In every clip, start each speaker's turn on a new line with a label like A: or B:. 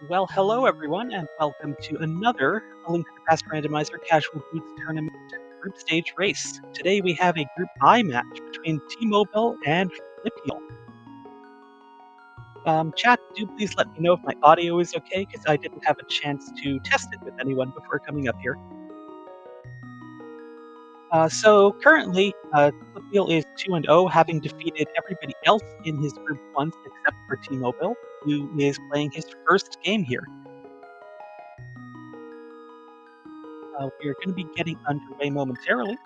A: Well, hello everyone, and welcome to another A Link to the Past Randomizer Casual Boots Tournament Group Stage Race. Today we have a Group I match between T-Mobile and Flipheal. Chat, do please let me know if my audio is okay, because I didn't have a chance to test it with anyone before coming up here. So currently, Flipheal is 2-0, having defeated everybody else in his group once except for T-Mobile, who is playing his first game here. We are going to be getting underway momentarily.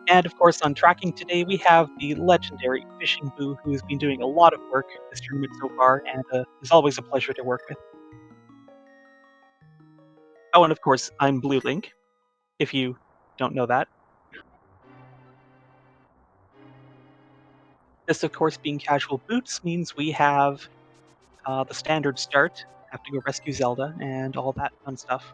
A: And of course, on tracking today, we have the legendary Fishing Boo, who has been doing a lot of work this tournament so far, and is always a pleasure to work with. Oh, and of course, I'm Blue Link, if you don't know that. This, of course, being casual boots, means we have the standard start, have to go rescue Zelda, and all that fun stuff.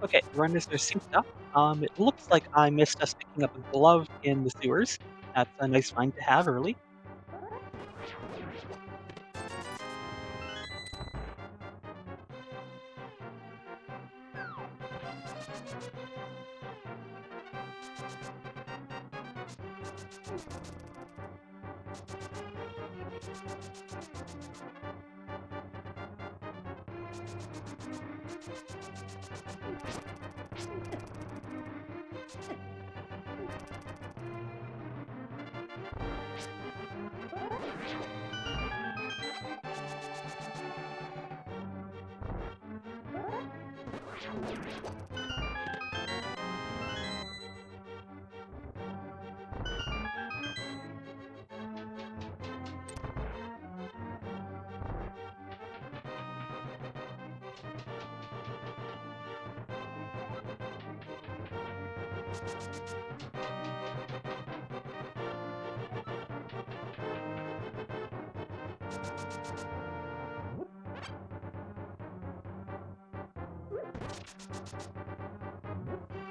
A: Okay, the runners are synced up. It looks like I missed us picking up a glove in the sewers. That's a nice find to have early.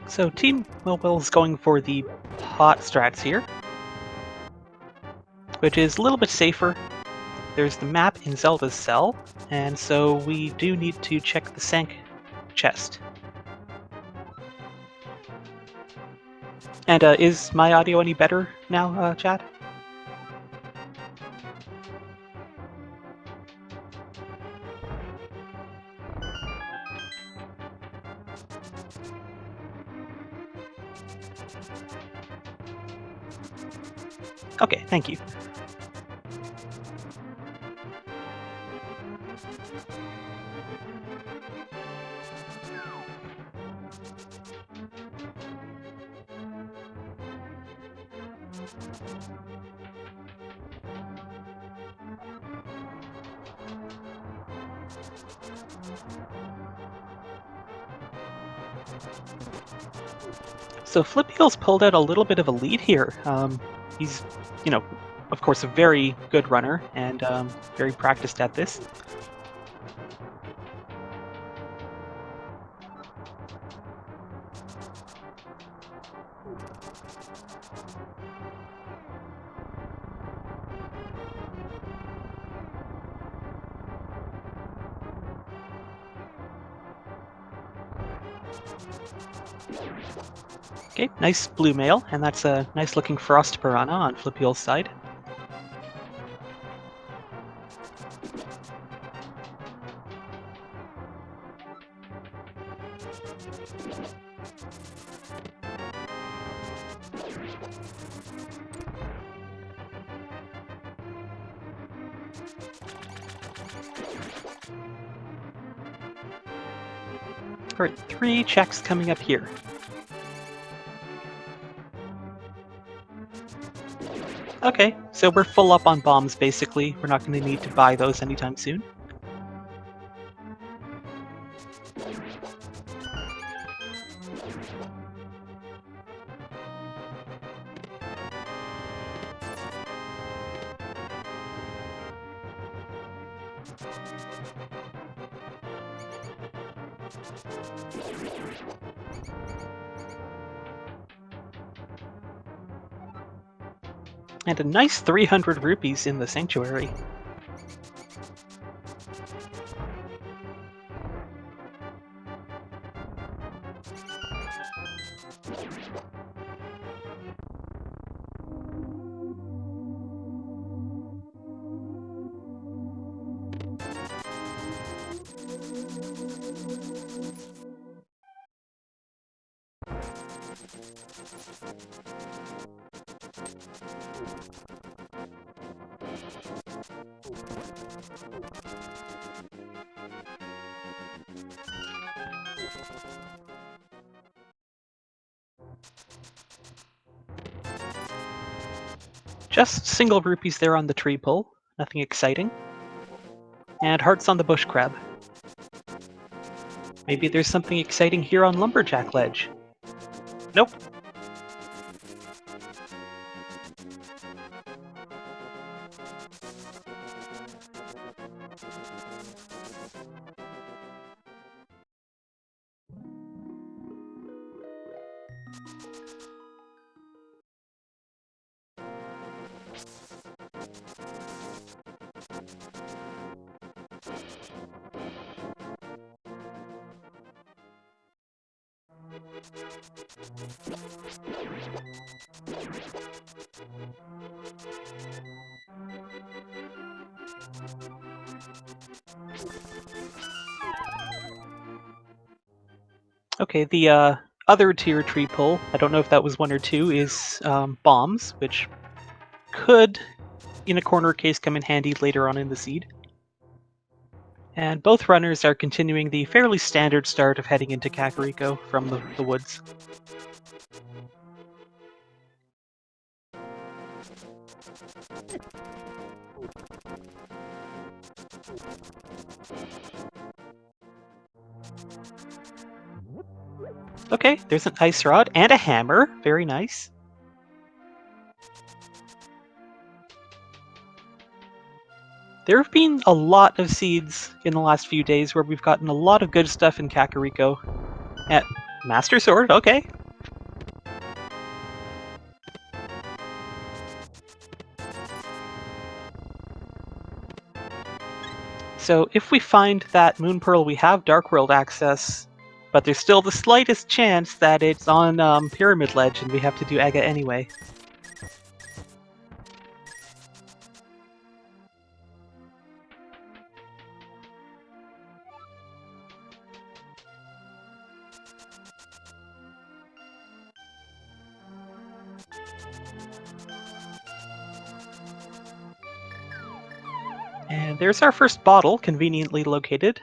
A: So T-Mobile is going for the pot strats here, which is a little bit safer. There's the map in Zelda's cell, and so we do need to check the sank chest. And is my audio any better now, chat? Okay, thank you. So Flipheal's pulled out a little bit of a lead here. He's, of course, a very good runner and very practiced at this. Okay, nice blue male, and that's a nice looking frost piranha on Flipheal's side. Alright, 3 checks coming up here. Okay, so we're full up on bombs basically. We're not going to need to buy those anytime soon. And a nice 300 rupees in the sanctuary. Just single rupees there on the tree pull, nothing exciting. And hearts on the bush crab. Maybe there's something exciting here on Lumberjack Ledge. Nope. Okay, the other tier tree pull, I don't know if that was 1 or 2, is bombs, which could, in a corner case, come in handy later on in the seed. And both runners are continuing the fairly standard start of heading into Kakariko from the woods. Okay, there's an ice rod and a hammer. Very nice. There have been a lot of seeds in the last few days where we've gotten a lot of good stuff in Kakariko. At Master Sword, okay. So if we find that Moon Pearl, we have Dark World access, but there's still the slightest chance that it's on Pyramid Ledge and we have to do Aga anyway. And there's our first bottle, conveniently located.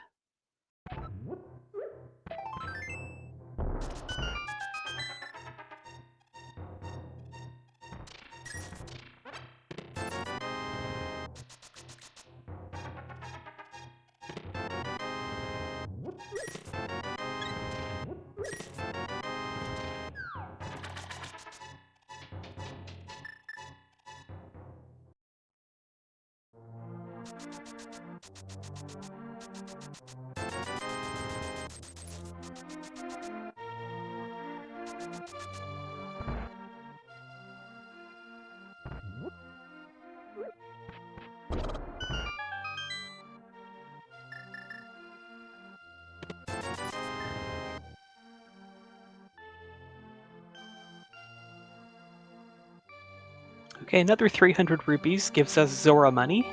A: Okay, another 300 rupees gives us Zora money.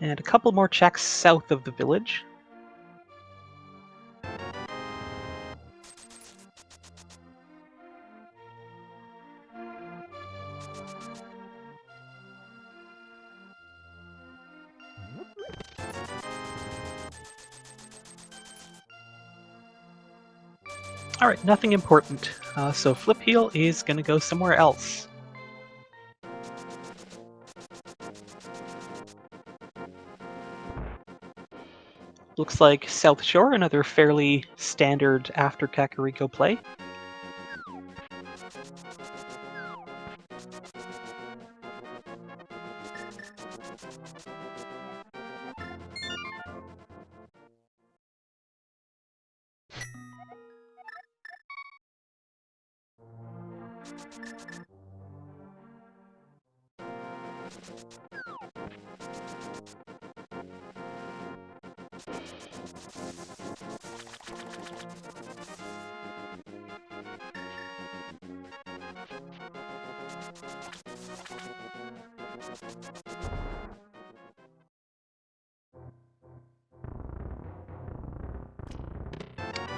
A: And a couple more checks south of the village. Alright, nothing important. So Flipheal is going to go somewhere else. Looks like South Shore, another fairly standard after Kakariko play.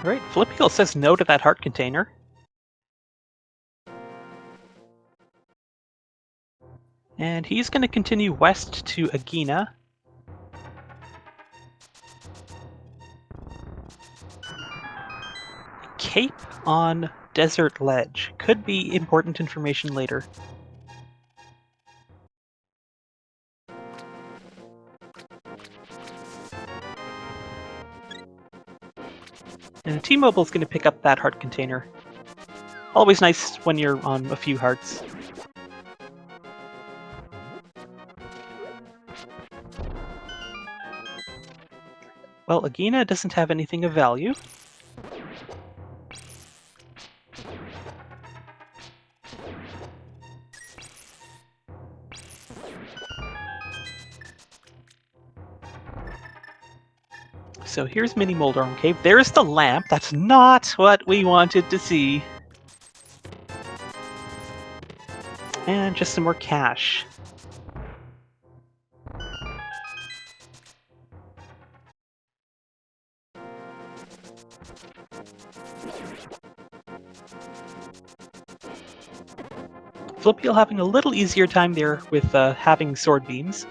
A: Alright, Flipheal says no to that heart container. And he's going to continue west to Agina. Cape on Desert Ledge. Could be important information later. And T-Mobile's going to pick up that heart container. Always nice when you're on a few hearts. Well, Agina doesn't have anything of value. So here's Mini Moldarm Cave. There's the lamp. That's not what we wanted to see. And just some more cash. Flipheal having a little easier time there with having sword beams.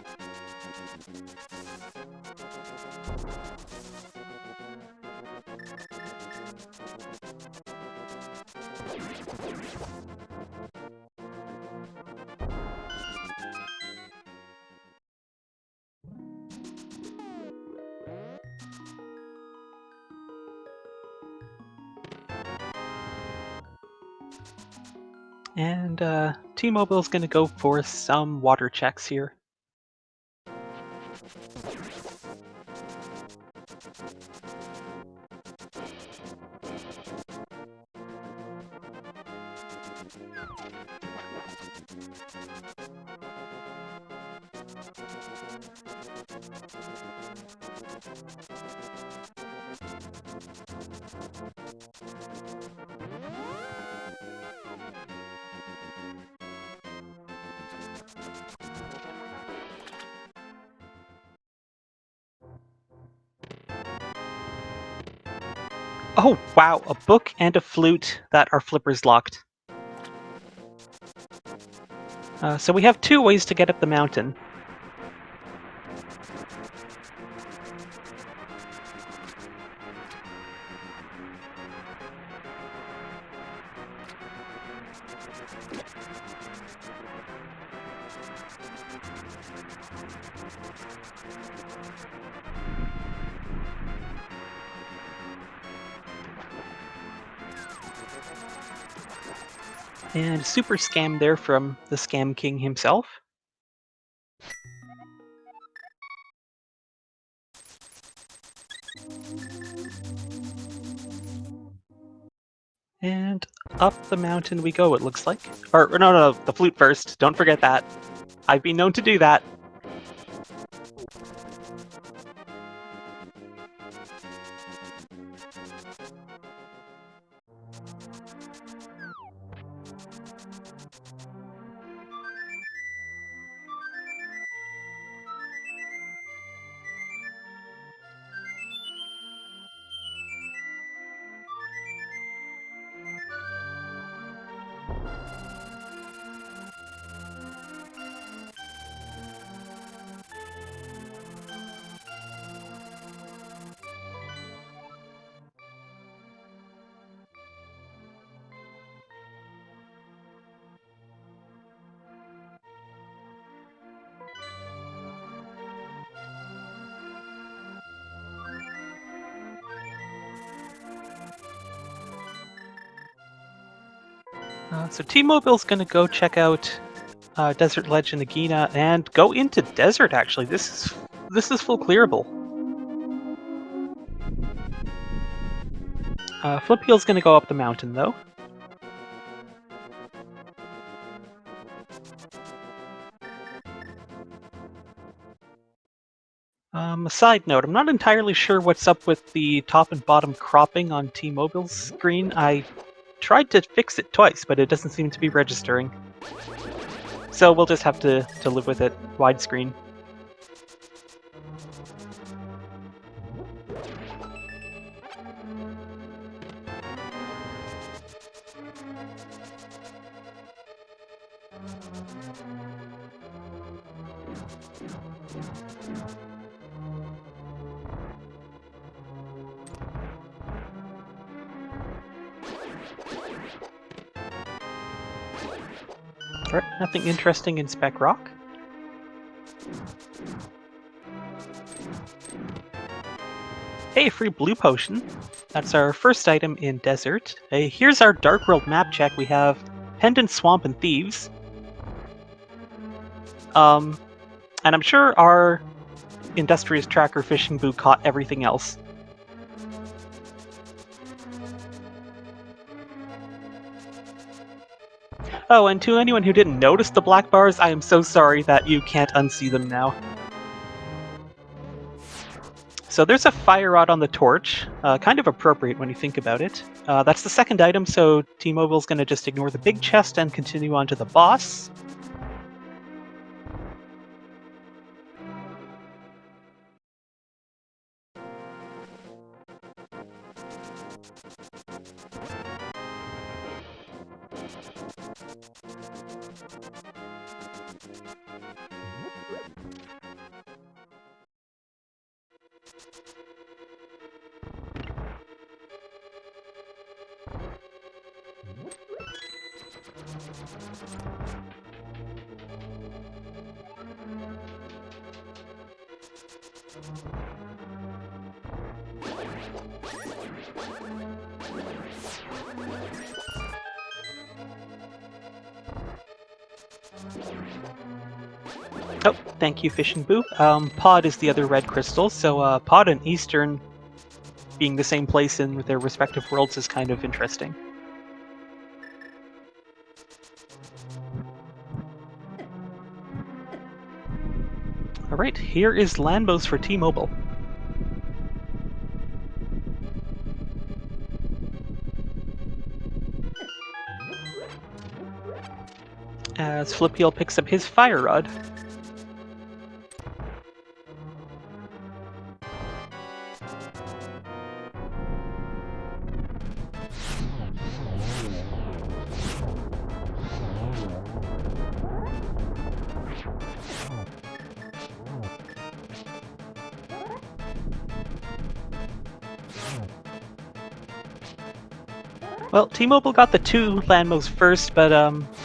A: And T-Mobile's going to go for some water checks here. Oh, wow, a book and a flute that are flippers locked. So we have two ways to get up the mountain. And super scam there from the Scam King himself. And up the mountain we go, it looks like. Or no, the flute first. Don't forget that. I've been known to do that. So T-Mobile's gonna go check out Desert Ledge in Nagina and go into Desert, actually. This is full clearable. Flipheal's gonna go up the mountain, though. A side note, I'm not entirely sure what's up with the top and bottom cropping on T-Mobile's screen. I tried to fix it twice, but it doesn't seem to be registering. So we'll just have to live with it, widescreen. Alright, nothing interesting in Spec Rock. Hey, free blue potion. That's our first item in Desert. Here's our Dark World map check. We have Pendant, Swamp, and Thieves. And I'm sure our Industrious Tracker fishing boot caught everything else. Oh, and to anyone who didn't notice the black bars, I am so sorry that you can't unsee them now. So there's a fire rod on the torch, kind of appropriate when you think about it. That's the second item, so T-Mobile's going to just ignore the big chest and continue on to the boss. Oh, thank you, Fishing Boo. Pod is the other red crystal, so Pod and Eastern being the same place in their respective worlds is kind of interesting. Alright, here is Lambos for T-Mobile. As Flipheal picks up his fire rod. Well, T-Mobile got the two Landmos first, but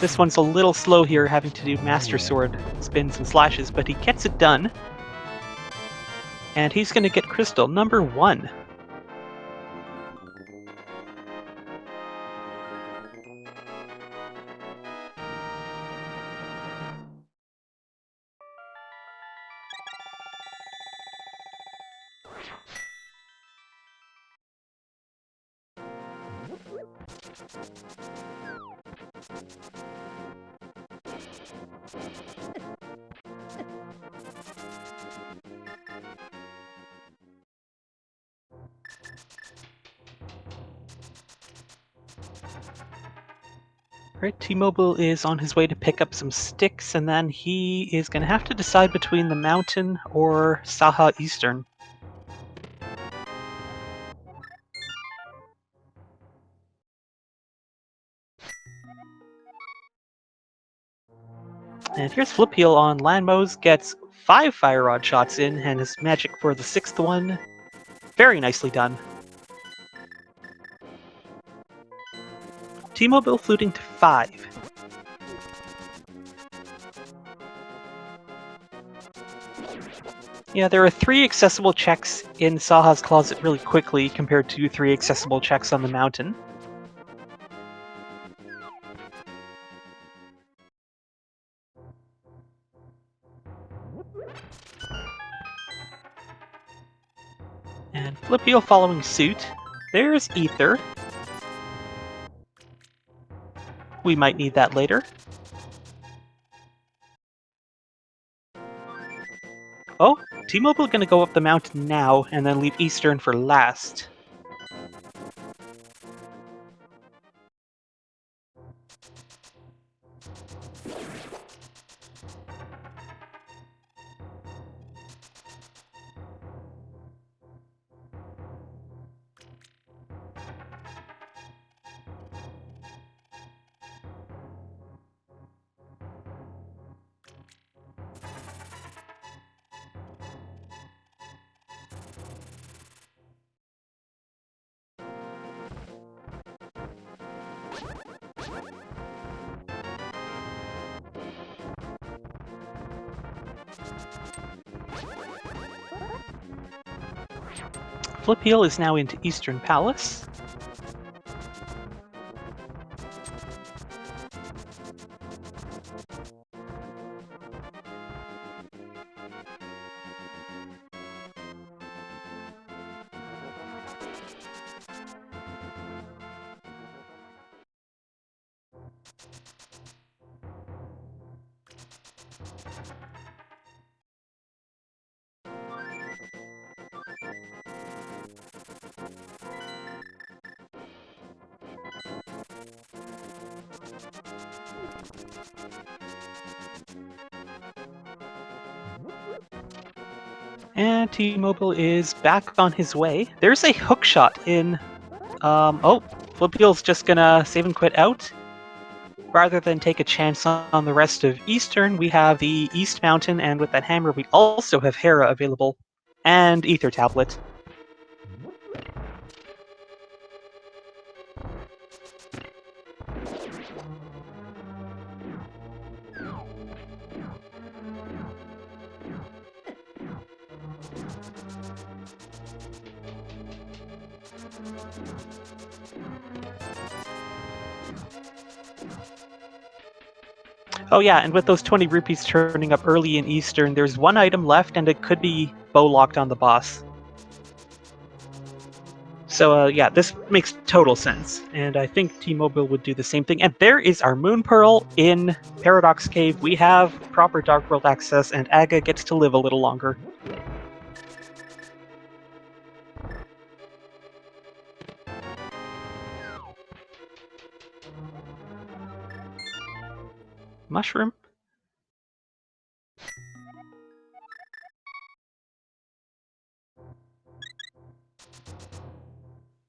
A: this one's a little slow here, having to do Master Sword spins and slashes, but he gets it done. And he's going to get Crystal number 1. Right, T-Mobile is on his way to pick up some sticks, and then he is going to have to decide between the mountain or Saha Eastern. And here's Flipheal on Landmos, gets 5 Fire Rod shots in, and his magic for the 6th one. Very nicely done. T-Mobile fluting to 5. Yeah, there are 3 accessible checks in Saha's closet really quickly compared to 3 accessible checks on the mountain. And Flipheal following suit. There's Ether. We might need that later. Oh, T-Mobile gonna go up the mountain now and then leave Eastern for last. Flipheal is now into Eastern Palace. And T-Mobile is back on his way. There's a hook shot in... oh, Flipheal's just gonna save and quit out. Rather than take a chance on the rest of Eastern, we have the East Mountain, and with that hammer we also have Hera available. And Ether Tablet. Oh yeah, and with those 20 rupees turning up early in Eastern, there's 1 item left and it could be bow locked on the boss. So yeah, this makes total sense, and I think T-Mobile would do the same thing. And there is our Moon Pearl in Paradox Cave. We have proper Dark World access, and Aga gets to live a little longer. Mushroom?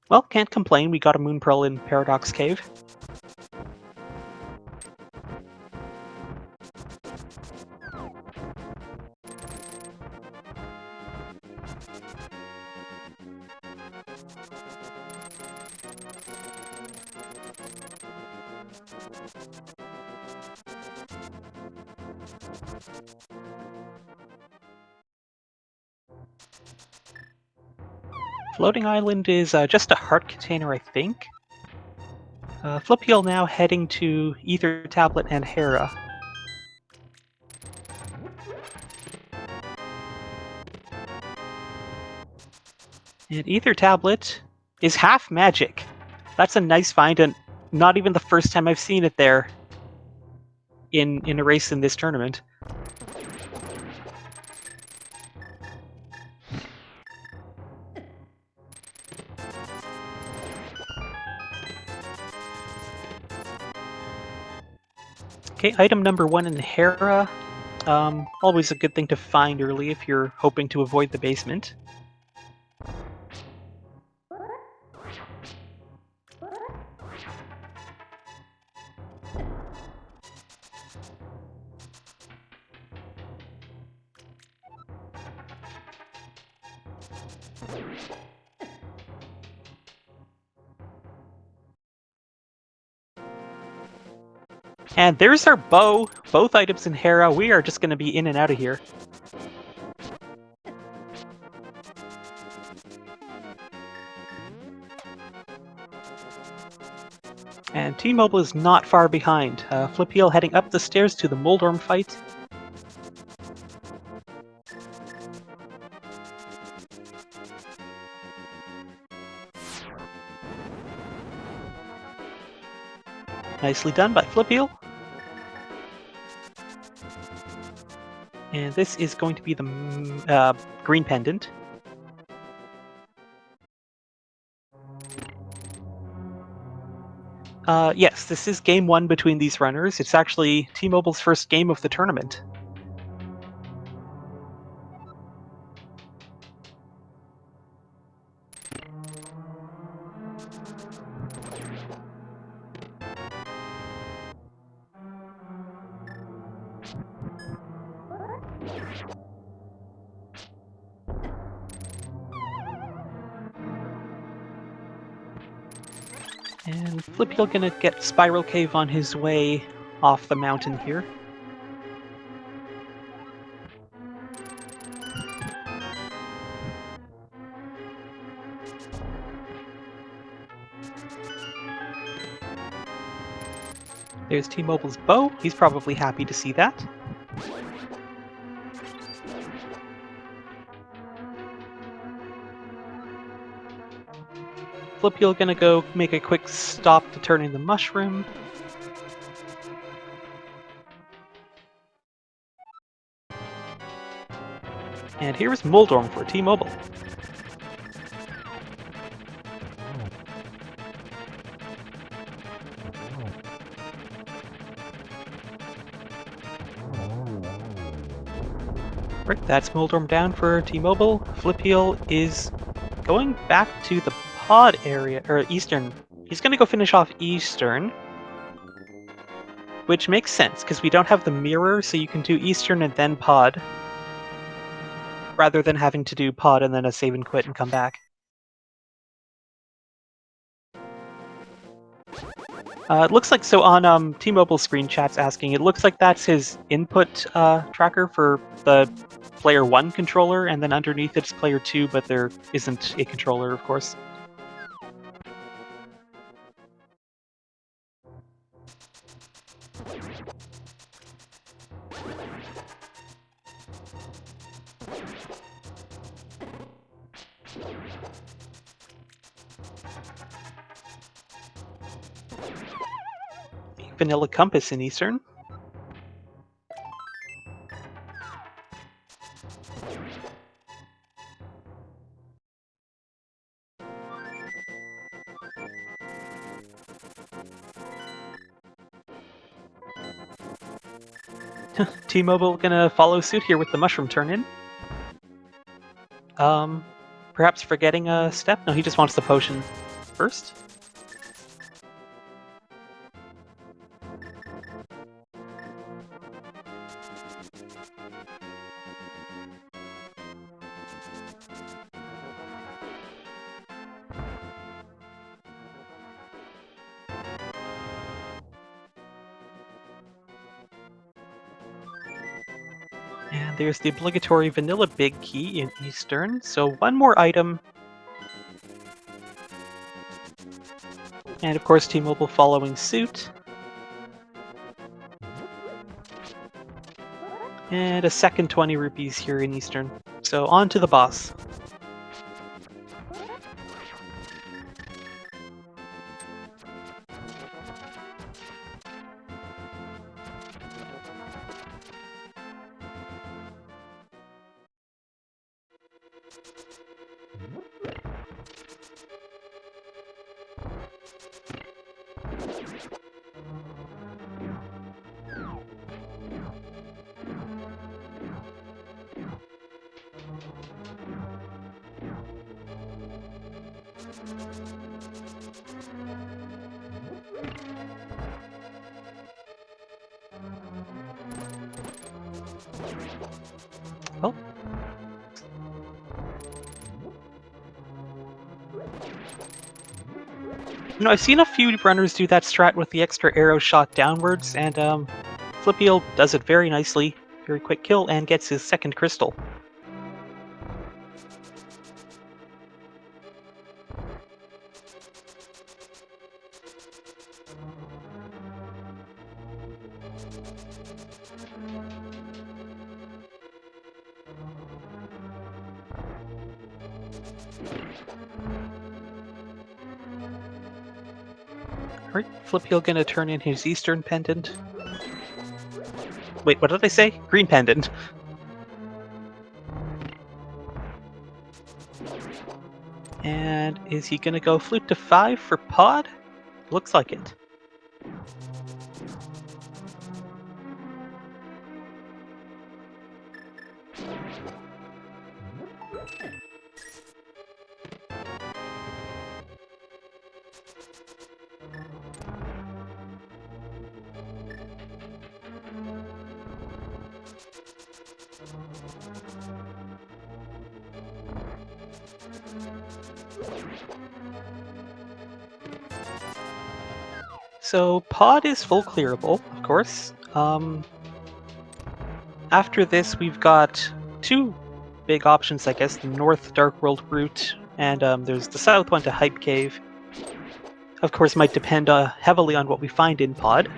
A: Well, can't complain, we got a Moon Pearl in Paradox Cave. Floating Island is just a heart container, I think. Flipheal now heading to Ether Tablet and Hera. And Ether Tablet is half magic. That's a nice find, and not even the first time I've seen it there in a race in this tournament. Okay, item number 1 in Hera. Always a good thing to find early if you're hoping to avoid the basement. And there's our bow. Both items in Hera. We are just going to be in and out of here. And T-Mobile is not far behind. Flipheal heading up the stairs to the Moldorm fight. Nicely done by Flipheal. And this is going to be the green pendant. Yes, this is game 1 between these runners. It's actually T-Mobile's first game of the tournament. And Flipheal gonna get Spiral Cave on his way off the mountain here. There's T-Mobile's bow. He's probably happy to see that. Flipheal gonna go make a quick stop to turn in the mushroom. And here's Moldorm for T-Mobile. Right, that's Moldorm down for T-Mobile. Flipheal is going back to the pod area, or Eastern. He's gonna go finish off Eastern. Which makes sense, because we don't have the mirror, so you can do Eastern and then pod. Rather than having to do pod and then a save and quit and come back. It looks like, so on T-Mobile screen chat's asking, it looks like that's his input tracker for the player 1 controller, and then underneath it's player 2, but there isn't a controller, of course. Vanilla Compass in Eastern. T-Mobile gonna follow suit here with the mushroom turn-in. Perhaps forgetting a step? No, he just wants the potion first. And there's the obligatory vanilla big key in Eastern, so one more item. And of course T-Mobile following suit. And a second 20 rupees here in Eastern. So on to the boss. You know, I've seen a few runners do that strat with the extra arrow shot downwards, and Flipheal does it very nicely. Very quick kill, and gets his second crystal. Alright, Flipheal gonna turn in his Eastern Pendant. Wait, what did I say? Green Pendant. And is he gonna go Flute to 5 for Pod? Looks like it. So Pod is full clearable, of course. After this, we've got two big options, I guess: the North Dark World route, and there's the South one to Hype Cave. Of course, might depend heavily on what we find in Pod.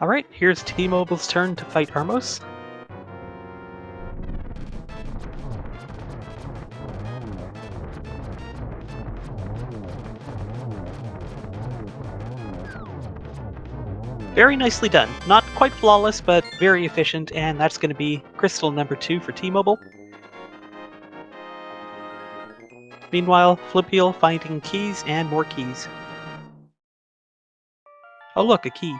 A: Alright, here's T-Mobile's turn to fight Armos. Very nicely done. Not quite flawless, but very efficient, and that's going to be crystal number 2 for T-Mobile. Meanwhile, Flipheal finding keys and more keys. Oh look, a key.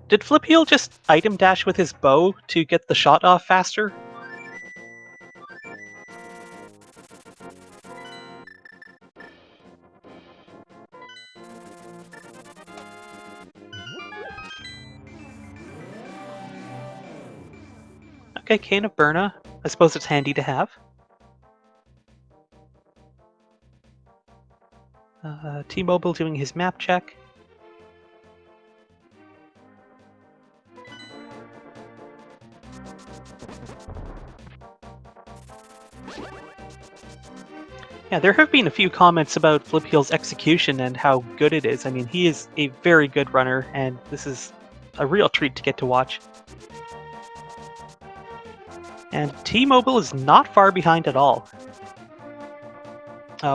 A: Did Flipheal just item dash with his bow to get the shot off faster? Okay, Cane of Burna. I suppose it's handy to have. T-Mobile doing his map check. Yeah, there have been a few comments about Flipheal's execution and how good it is. I mean, he is a very good runner, and this is a real treat to get to watch. And T-Mobile is not far behind at all.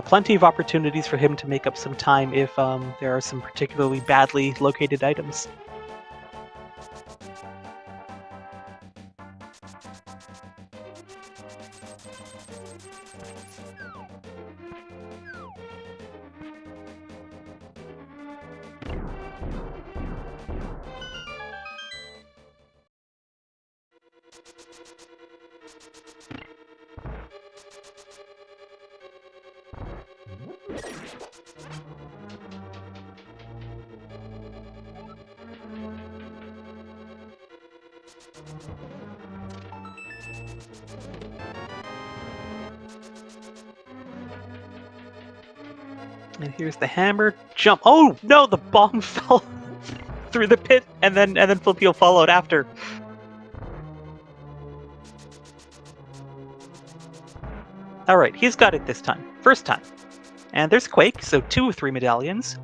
A: Plenty of opportunities for him to make up some time if there are some particularly badly located items. And here's the hammer. Jump. Oh no, the bomb fell. through the pit, and then Flipheal followed after. All right, he's got it this time. First time. And there's Quake, so 2 of 3 medallions.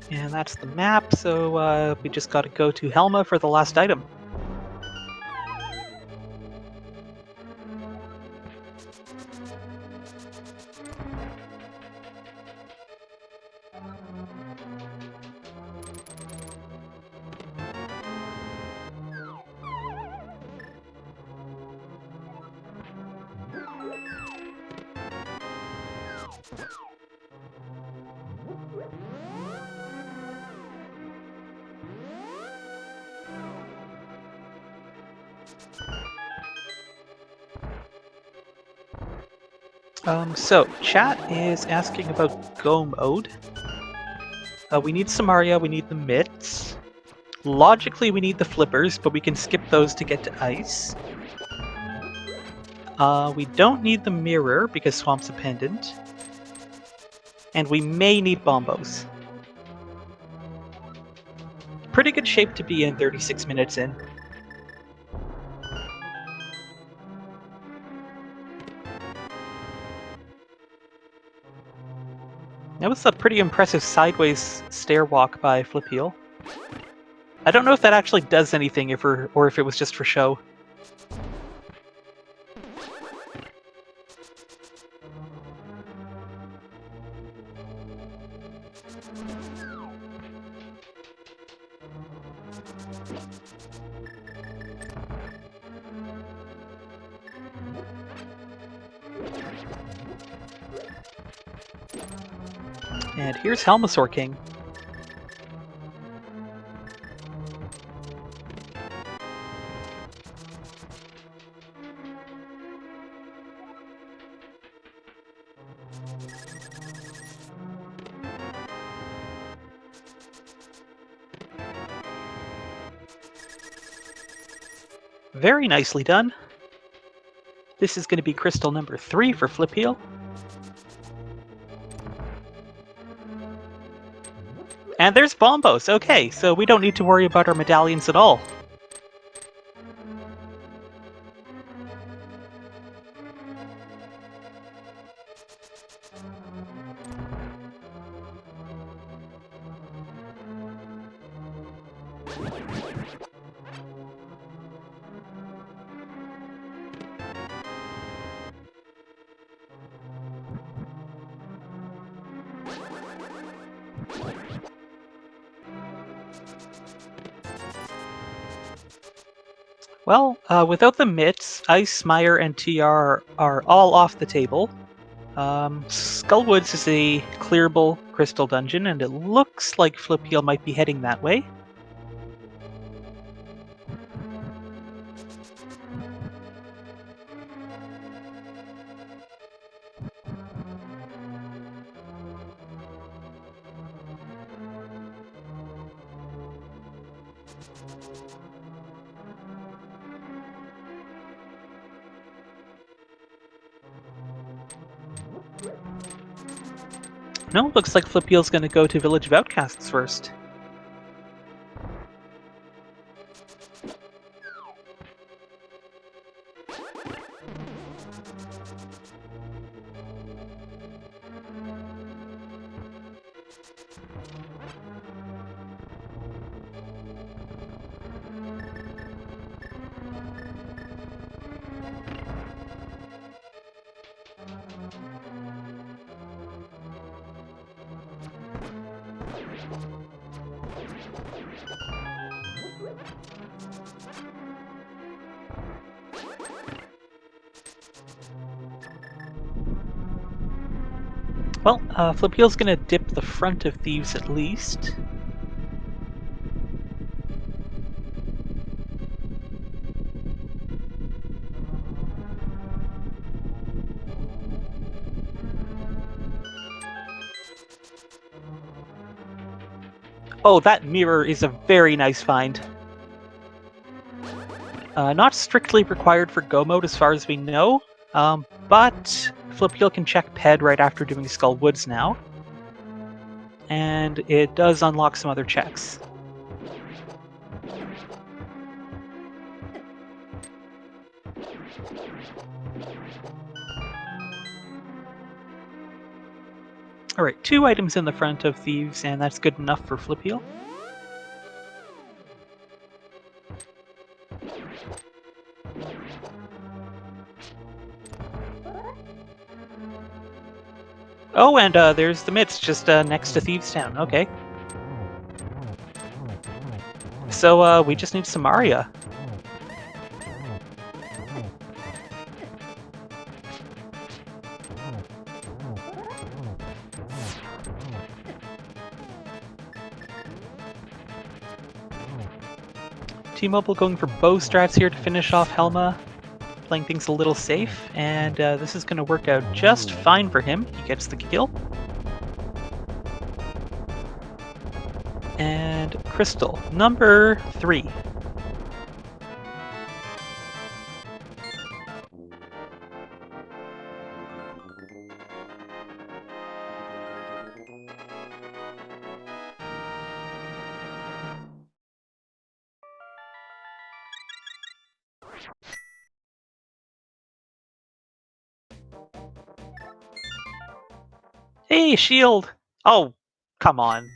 A: And that's the map, so we just gotta go to Helma for the last item. So chat is asking about Go mode. We need Samaria, we need the mitts. Logically, we need the flippers, but we can skip those to get to ice. We don't need the mirror because Swamp's a pendant. And we may need bombos. Pretty good shape to be in 36 minutes in. That was a pretty impressive sideways stair walk by Flipheal. I don't know if that actually does anything or if it was just for show. And here's Helmasaur King. Very nicely done. This is going to be crystal number 3 for Flipheal. And there's bombos. Okay, so we don't need to worry about our medallions at all. Well, without the mitts, Ice, Mire, and TR are all off the table. Skullwoods is a clearable crystal dungeon, and it looks like Flipheal might be heading that way. No, looks like Flipheal's going to go to Village of Outcasts first. Well, Flipheal's gonna dip the front of Thieves at least. Oh, that mirror is a very nice find. Not strictly required for Go mode as far as we know, but Flipheal can check PED right after doing Skull Woods now. And it does unlock some other checks. Alright, 2 items in the front of Thieves, and that's good enough for Flipheal. Oh, and there's the Mitts, just next to Thieves Town. Okay. So we just need Samaria. T-Mobile going for bow strats here to finish off Helma, playing things a little safe, and this is going to work out just fine for him. He gets the kill. And Crystal, number 3. Hey, shield! Oh, come on.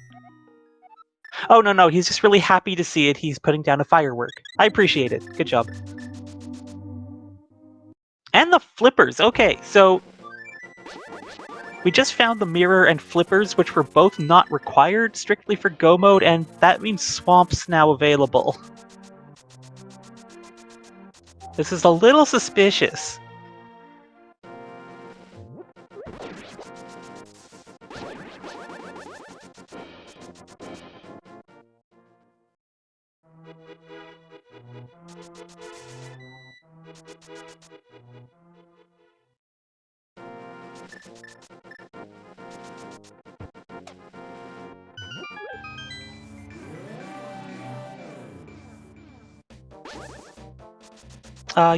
A: Oh, no, he's just really happy to see it. He's putting down a firework. I appreciate it. Good job. And the flippers. Okay, so we just found the mirror and flippers, which were both not required strictly for Go mode, and that means Swamp's now available. This is a little suspicious.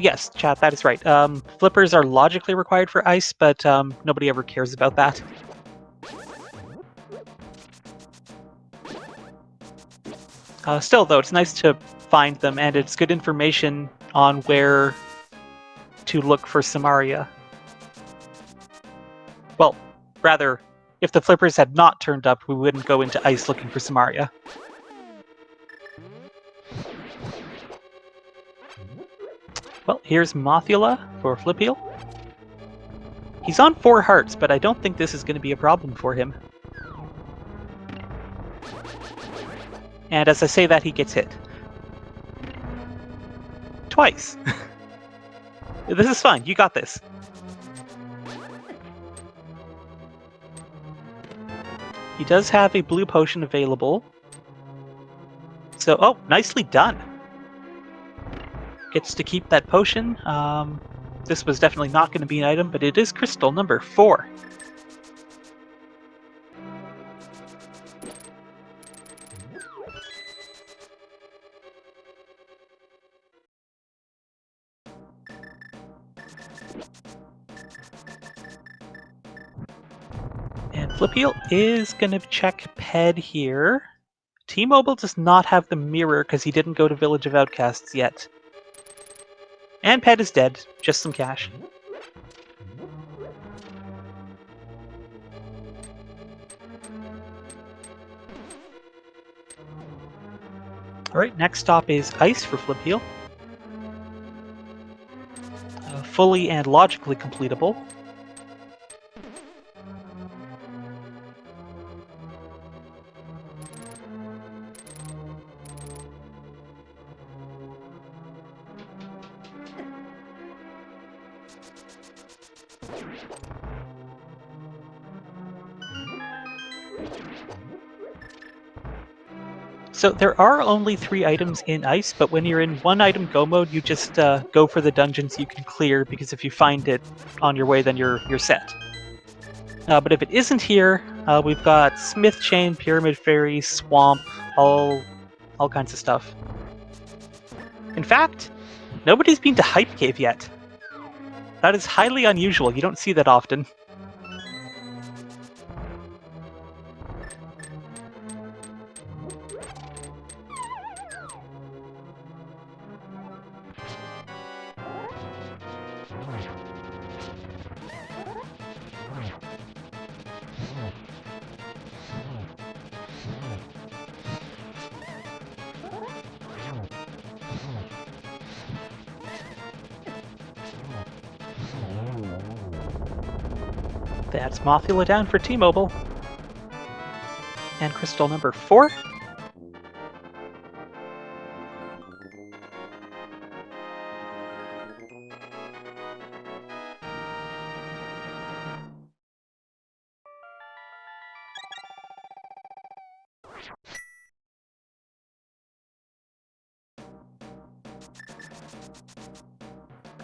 A: Yes, chat, that is right. Flippers are logically required for ice, but nobody ever cares about that. Still, though, it's nice to find them, and it's good information on where to look for Samaria. Well, rather, if the flippers had not turned up, we wouldn't go into ice looking for Samaria. Well, here's Mothula for Flipheal. He's on 4 hearts, but I don't think this is going to be a problem for him. And as I say that, he gets hit. Twice. This is fine. You got this. He does have a blue potion available. So, oh, nicely done. Gets to keep that potion. This was definitely not going to be an item, but it is crystal number 4. And Flipheal is going to check PED here. T-Mobile does not have the mirror because he didn't go to Village of Outcasts yet. And PED is dead. Just some cash. Alright, next stop is Ice for Flipheal. Fully and logically completable. So there are only 3 items in Ice, but when you're in 1 item Go mode, you just go for the dungeons you can clear, because if you find it on your way, then you're set. But if it isn't here, we've got Smith Chain, Pyramid Fairy, Swamp, all kinds of stuff. In fact, nobody's been to Hype Cave yet. That is highly unusual. You don't see that often. That's Mothula down for T-Mobile. And crystal number 4.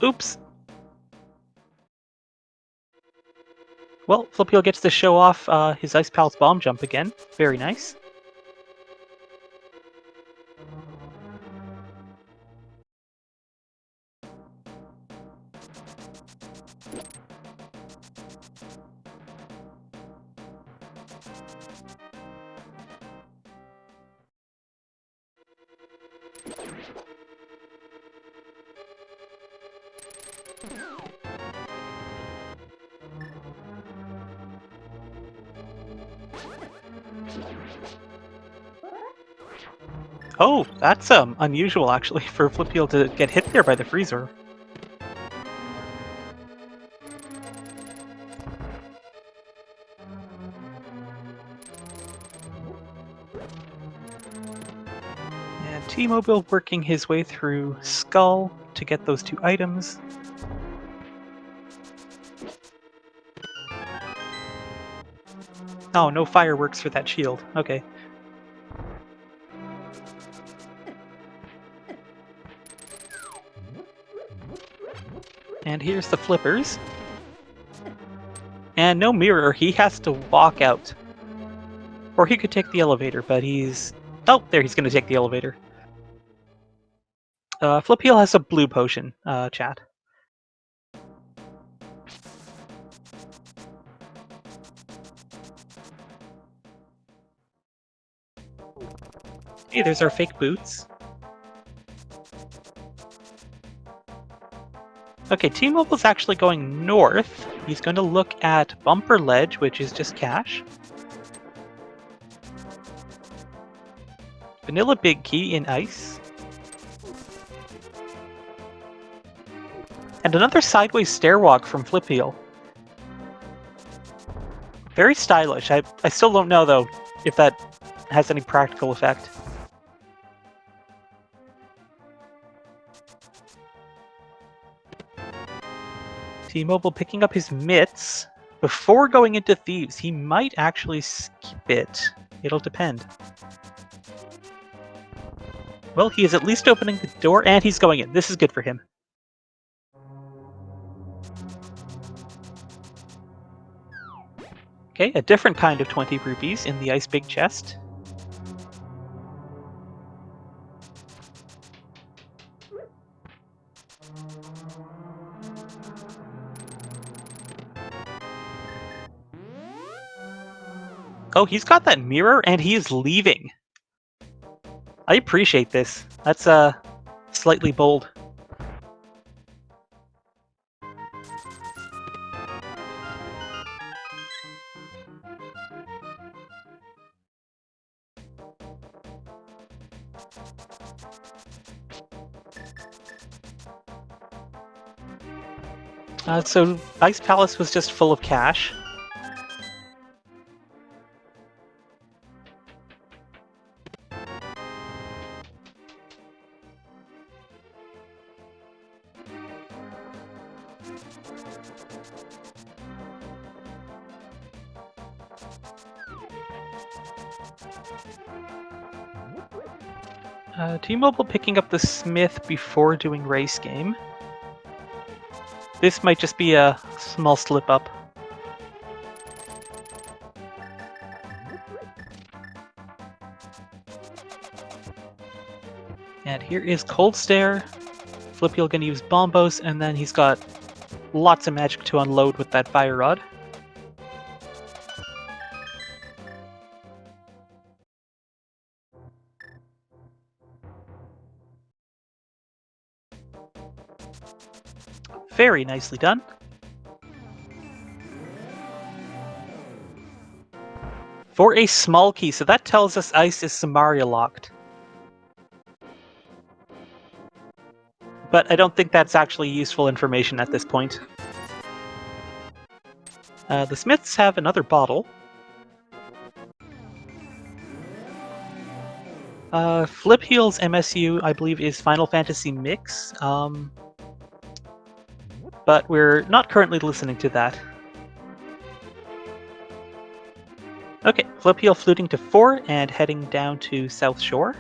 A: Oops. Well, Flipheal gets to show off his Ice Palace bomb jump again. Very nice. Oh, that's unusual actually for Flipheal to get hit there by the freezer. And T-Mobile working his way through Skull to get those 2 items. Oh, no fireworks for that shield. Okay. And here's the flippers. And no mirror, he has to walk out. Or he could take the elevator, but he's... Oh, there, he's going to take the elevator. Flipheal has a blue potion, chat. Hey, there's our fake boots. Okay, T-Mobile's actually going north. He's going to look at Bumper Ledge, which is just cash. Vanilla Big Key in ice. And another sideways stairwalk from Flipheal. Very stylish. I still don't know, though, if that has any practical effect. T-Mobile picking up his mitts. Before going into Thieves, he might actually skip it. It'll depend. Well, he is at least opening the door, and he's going in. This is good for him. Okay, a different kind of 20 rupees in the ice big chest. Oh, he's got that mirror, and he is leaving. I appreciate this. That's slightly bold. So Ice Palace was just full of cash. T-Mobile picking up the Smith before doing race game. This might just be a small slip-up. And here is Cold Stare. Flipheal gonna use Bombos, and then he's got lots of magic to unload with that Fire Rod. Very nicely done. For a small key, so that tells us Ice is Samaria locked. But I don't think that's actually useful information at this point. The Smiths have another bottle. Flipheal's MSU, I believe, is Final Fantasy Mix, but we're not currently listening to that. Okay, Flipheal fluting to 4 and heading down to South Shore.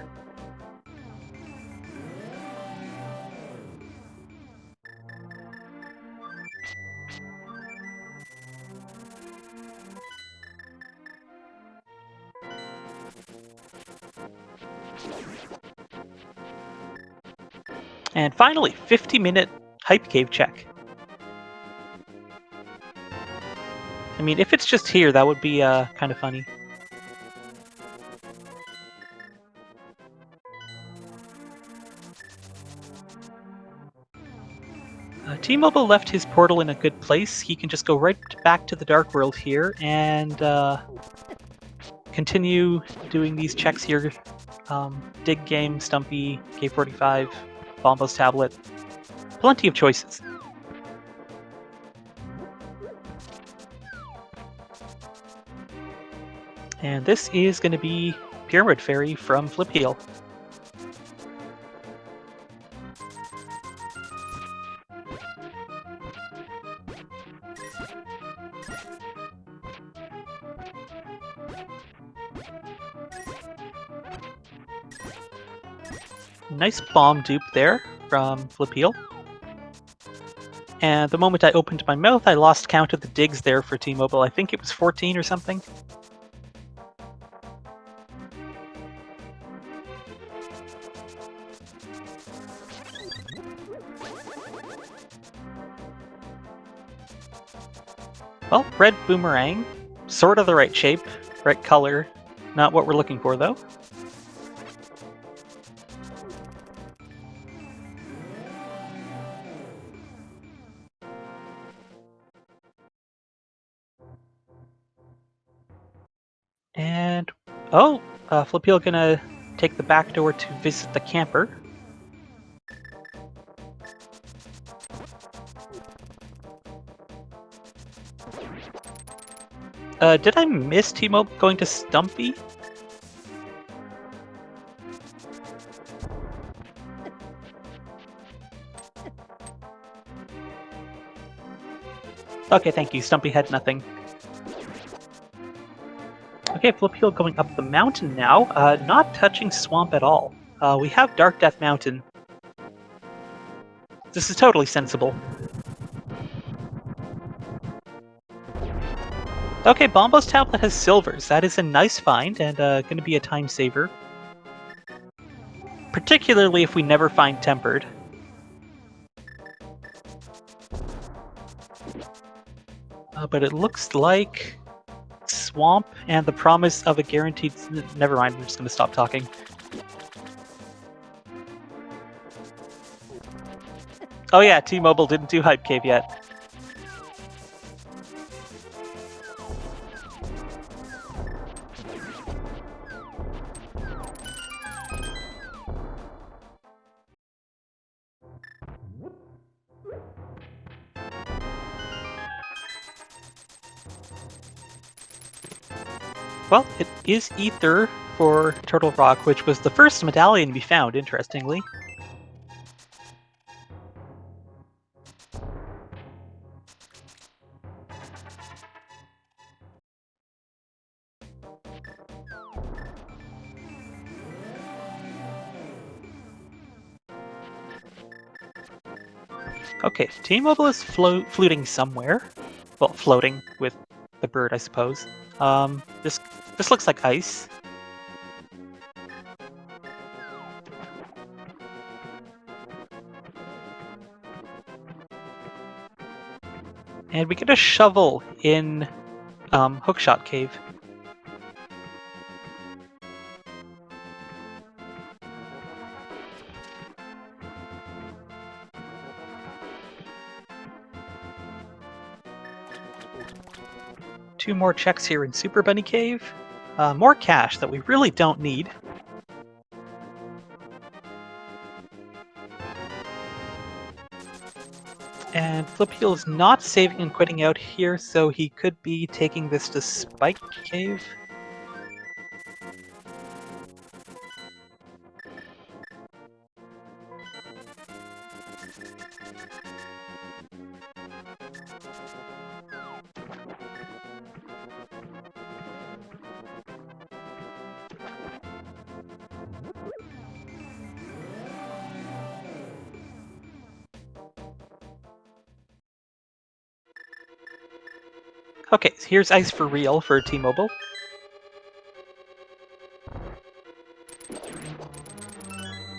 A: And finally, 50-minute Hype Cave check. I mean, if it's just here, that would be kind of funny. T-Mobile left his portal in a good place. He can just go right back to the Dark World here and continue doing these checks here. Dig Game, Stumpy, K45, Bombo's Tablet. Plenty of choices. And this is going to be Pyramid Fairy from Flipheal. Nice bomb dupe there from Flipheal. And the moment I opened my mouth, I lost count of the digs there for T-Mobile. I think it was 14 or something. Well, red boomerang. Sort of the right shape, right color. Not what we're looking for, though. And, oh, Flipheal gonna take the back door to visit the camper. Did I miss T-Mobile going to Stumpy? Okay, thank you. Stumpy had nothing. Okay, Flipheal going up the mountain now, not touching Swamp at all. We have Dark Death Mountain. This is totally sensible. Okay, Bombo's Tablet has silvers. That is a nice find and going to be a time saver. Particularly if we never find Tempered. But it looks like Swamp and the promise of a guaranteed... Never mind, I'm just going to stop talking. Oh yeah, T-Mobile didn't do Hype Cave yet. Well, it is Ether for Turtle Rock, which was the first medallion we found, interestingly. Okay, T-Mobile is fluting somewhere. Well, floating with the bird, I suppose. This looks like ice. And we get a shovel in Hookshot Cave. Two more checks here in Super Bunny Cave. More cash that we really don't need. And Flipheal is not saving and quitting out here, so he could be taking this to Spike Cave. Okay, so here's Ice for Real for T-Mobile.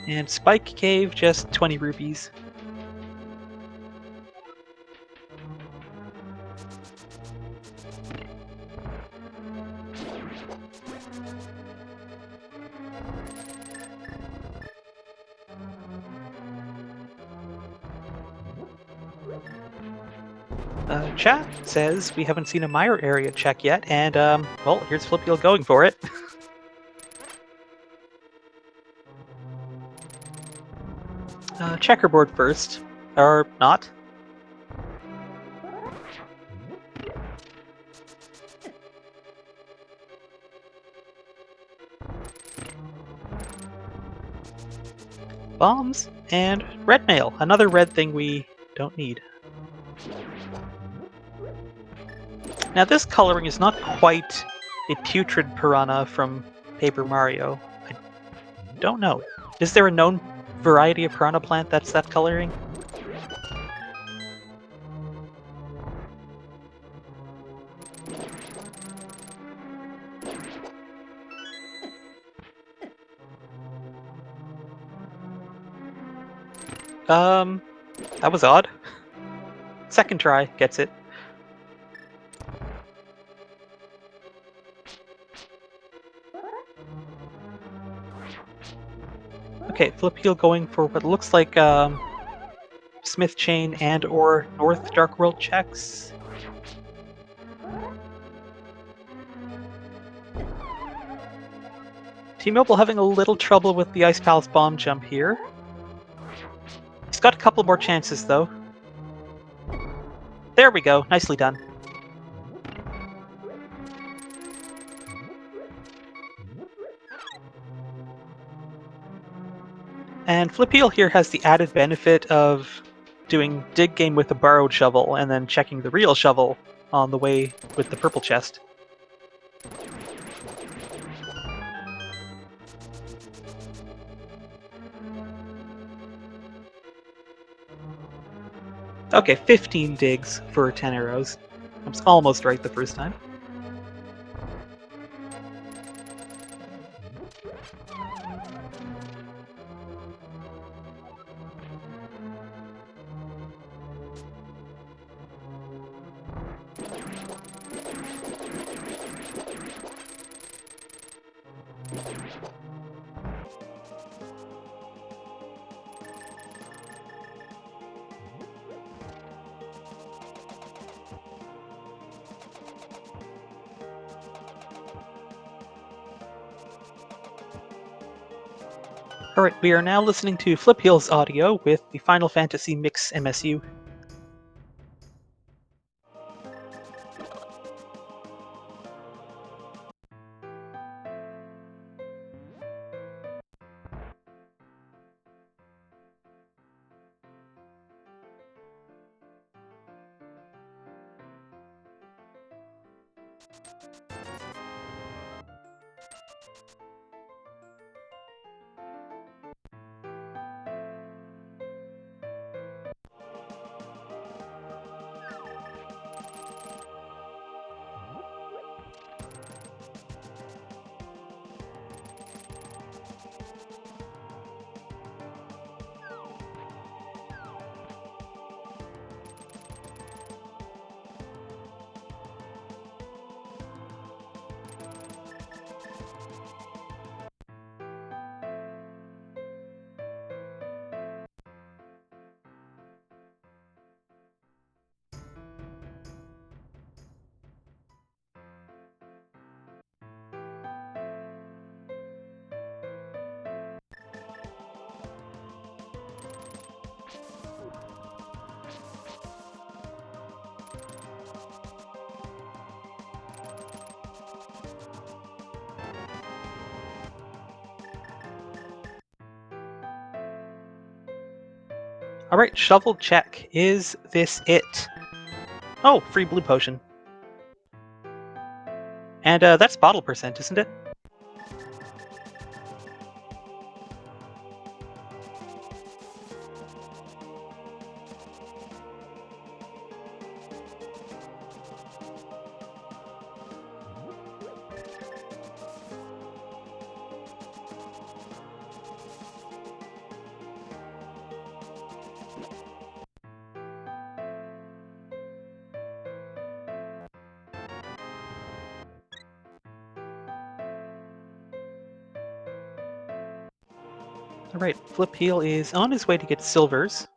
A: And Spike Cave, just 20 rupees. Chat says we haven't seen a Mire area check yet, and well, here's Flipheal going for it. Checkerboard first, or not. Bombs and red mail, another red thing we don't need. Now this coloring is not quite a putrid piranha from Paper Mario. I don't know. Is there a known variety of piranha plant that's that coloring? That was odd. Second try, gets it. Okay, Flipheal going for what looks like Smith Chain and or North Dark World checks. T-Mobile having a little trouble with the Ice Palace bomb jump here. He's got a couple more chances though. There we go, nicely done. And Flipheal here has the added benefit of doing dig game with a borrowed shovel and then checking the real shovel on the way with the purple chest. Okay, 15 digs for 10 arrows. I was almost right the first time. Alright, we are now listening to Flipheal's audio with the Final Fantasy Mix MSU. Alright, shovel check. Is this it? Oh, free blue potion. And that's bottle percent, isn't it? Alright, Flipheal is on his way to get silvers.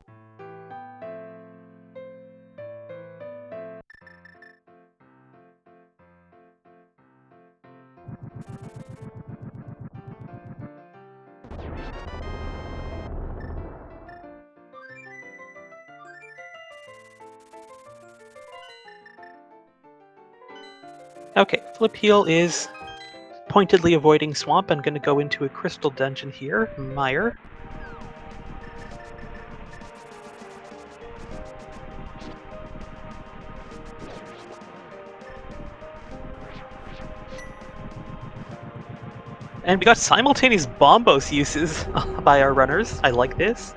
A: Okay, Flipheal is pointedly avoiding swamp. I'm going to go into a crystal dungeon here. Mire. And we got simultaneous bombos uses by our runners. I like this.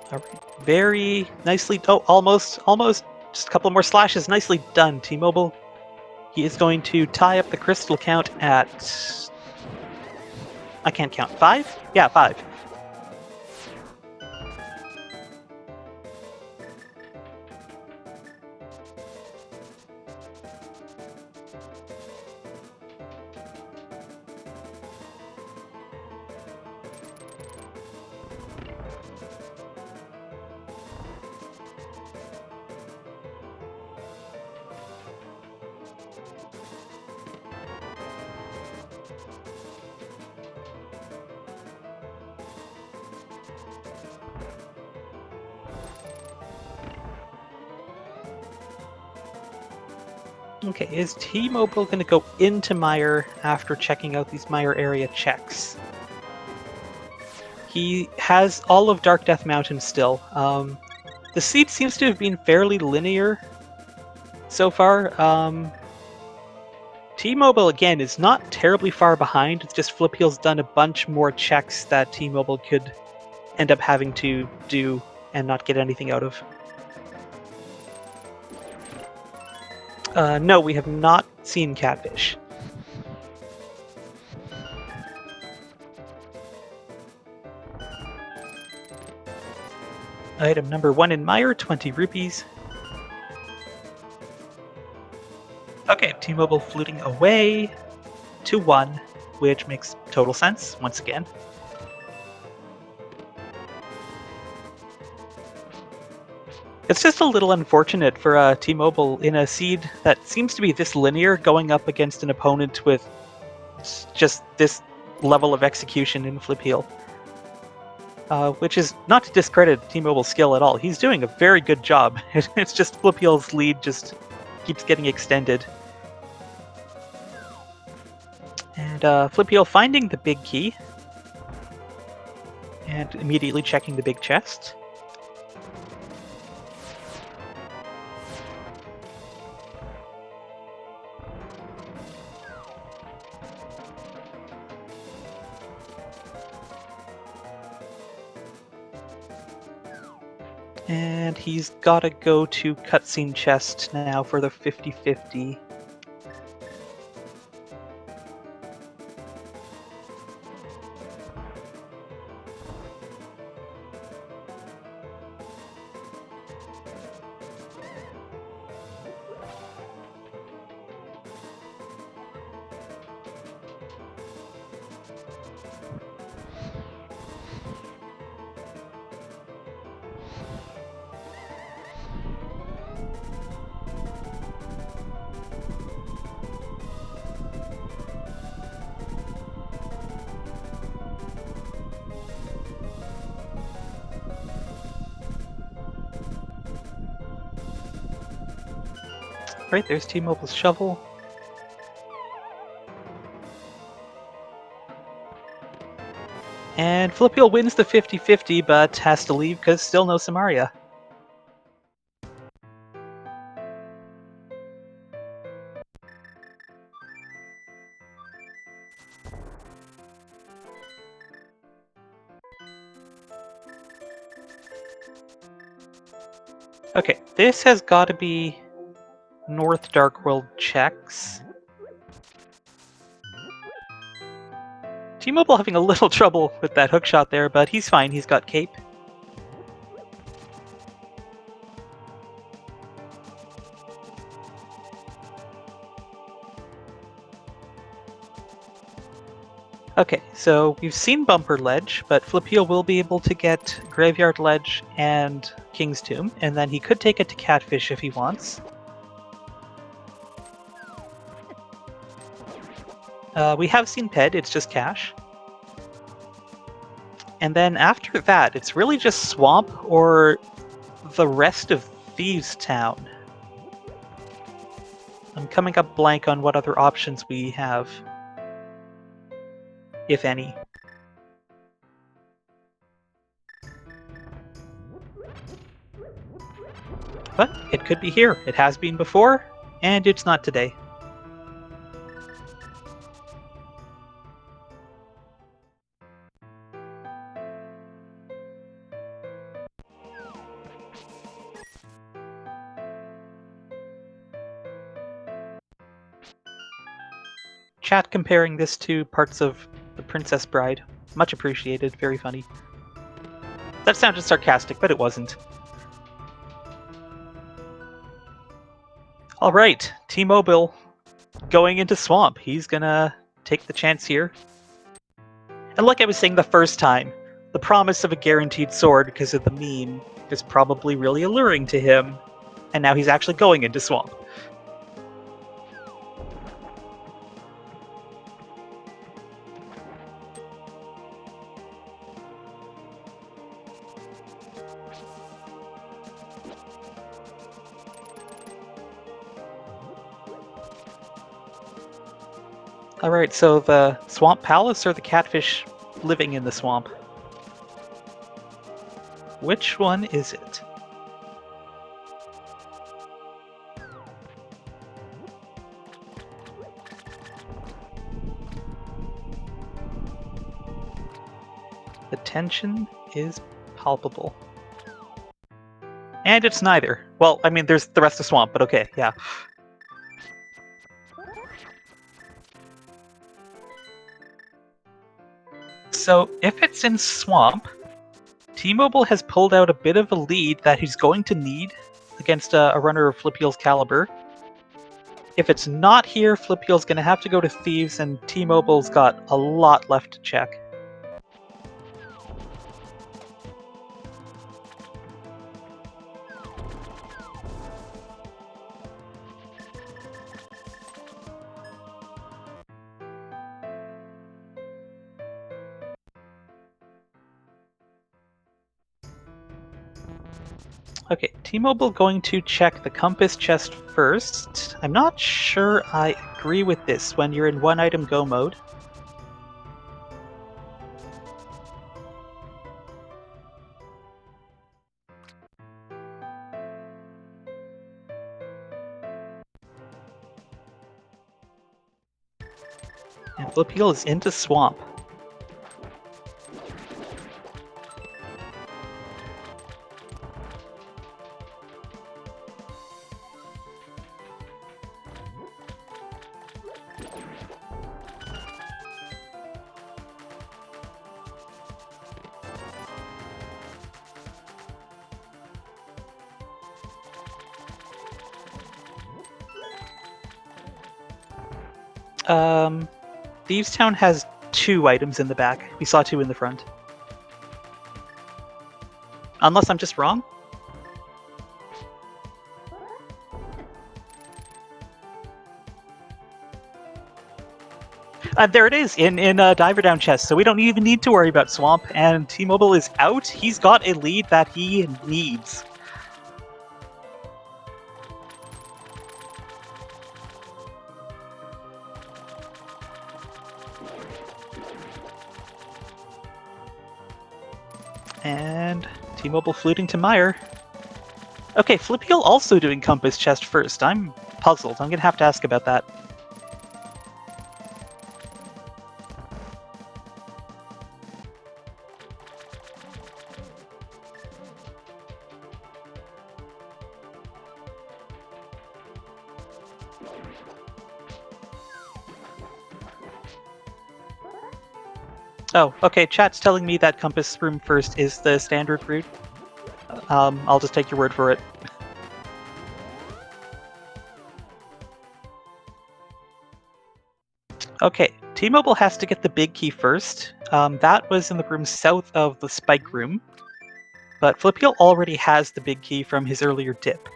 A: All right, very nicely. Oh, almost. Just a couple more slashes. Nicely done, T-Mobile. He is going to tie up the crystal count at... I can't count. 5? Yeah, 5. Okay, is T-Mobile going to go into Mire after checking out these Mire area checks? He has all of Dark Death Mountain still. The seed seems to have been fairly linear so far. T-Mobile, again, is not terribly far behind. It's just Flipheal's done a bunch more checks that T-Mobile could end up having to do and not get anything out of. No, we have not seen catfish. Item number 1 in Mire, 20 rupees. Okay, T-Mobile fluting away to 1, which makes total sense, once again. It's just a little unfortunate for T-Mobile in a seed that seems to be this linear going up against an opponent with just this level of execution in Flipheal. Which is not to discredit T-Mobile's skill at all. He's doing a very good job. It's just Flipheal's lead just keeps getting extended. And Flipheal finding the big key. And immediately checking the big chest. And he's got to go to cutscene chest now for the 50-50. Right, there's T-Mobile's shovel. And Flipheal wins the 50-50, but has to leave because still no Samaria. Okay, this has got to be North Dark World checks. T-Mobile having a little trouble with that hookshot there, but he's fine, he's got cape. Okay, so we've seen Bumper Ledge, but Flipheal will be able to get Graveyard Ledge and King's Tomb, and then he could take it to Catfish if he wants. We have seen Ped, it's just Cash. And then after that, it's really just Swamp or the rest of Thieves Town. I'm coming up blank on what other options we have, if any. But it could be here. It has been before, and it's not today. Chat comparing this to parts of The Princess Bride. Much appreciated, very funny. That sounded sarcastic, but it wasn't. Alright, T-Mobile going into Swamp. He's gonna take the chance here. And like I was saying the first time, the promise of a guaranteed sword because of the meme is probably really alluring to him. And now he's actually going into Swamp. Alright, so the Swamp Palace or the Catfish living in the swamp? Which one is it? The tension is palpable. And it's neither. Well, I mean, there's the rest of Swamp, but okay, yeah. So, if it's in Swamp, T-Mobile has pulled out a bit of a lead that he's going to need against a runner of Flipheal's caliber. If it's not here, Flipheal's going to have to go to Thieves, and T-Mobile's got a lot left to check. Okay, T-Mobile going to check the compass chest first. I'm not sure I agree with this when you're in one item go mode. And Flipheal is into Swamp. Thieves Town has 2 items in the back. We saw 2 in the front. Unless I'm just wrong? There it is, in Diver Down chest, so we don't even need to worry about Swamp, and T-Mobile is out. He's got a lead that he needs. And T-Mobile fluting to Mire. Okay, Flipheal also doing Compass Chest first. I'm puzzled. I'm gonna have to ask about that. Oh, okay, chat's telling me that Compass Room first is the standard route. I'll just take your word for it. Okay, T-Mobile has to get the big key first. That was in the room south of the spike room, but Flipheal already has the big key from his earlier dip.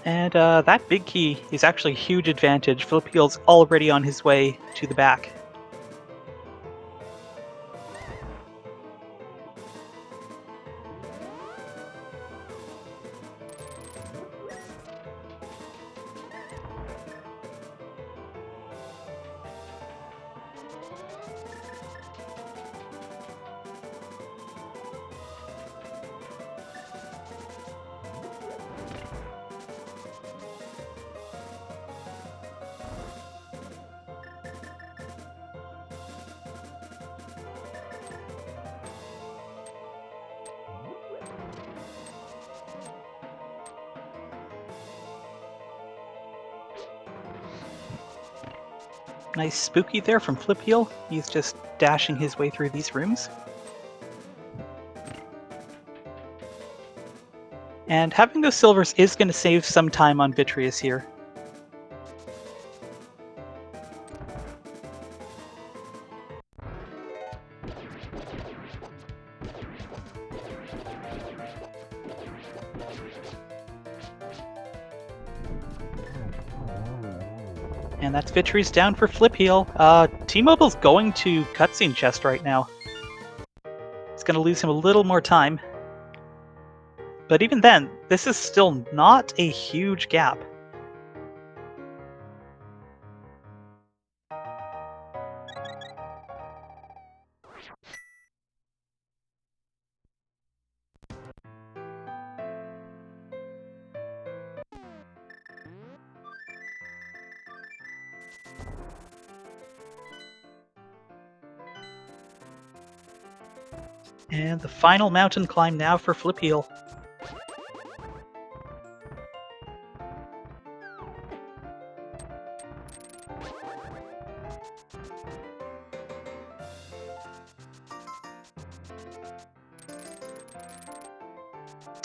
A: And that big key is actually a huge advantage. Flipheal's already on his way to the back. Nice spooky there from Flipheal. He's just dashing his way through these rooms. And having those silvers is going to save some time on Vitreous here. And that's Vitreous down for Flipheal. T-Mobile's going to cutscene chest right now. It's going to lose him a little more time. But even then, this is still not a huge gap. And the final mountain climb now for Flipheal.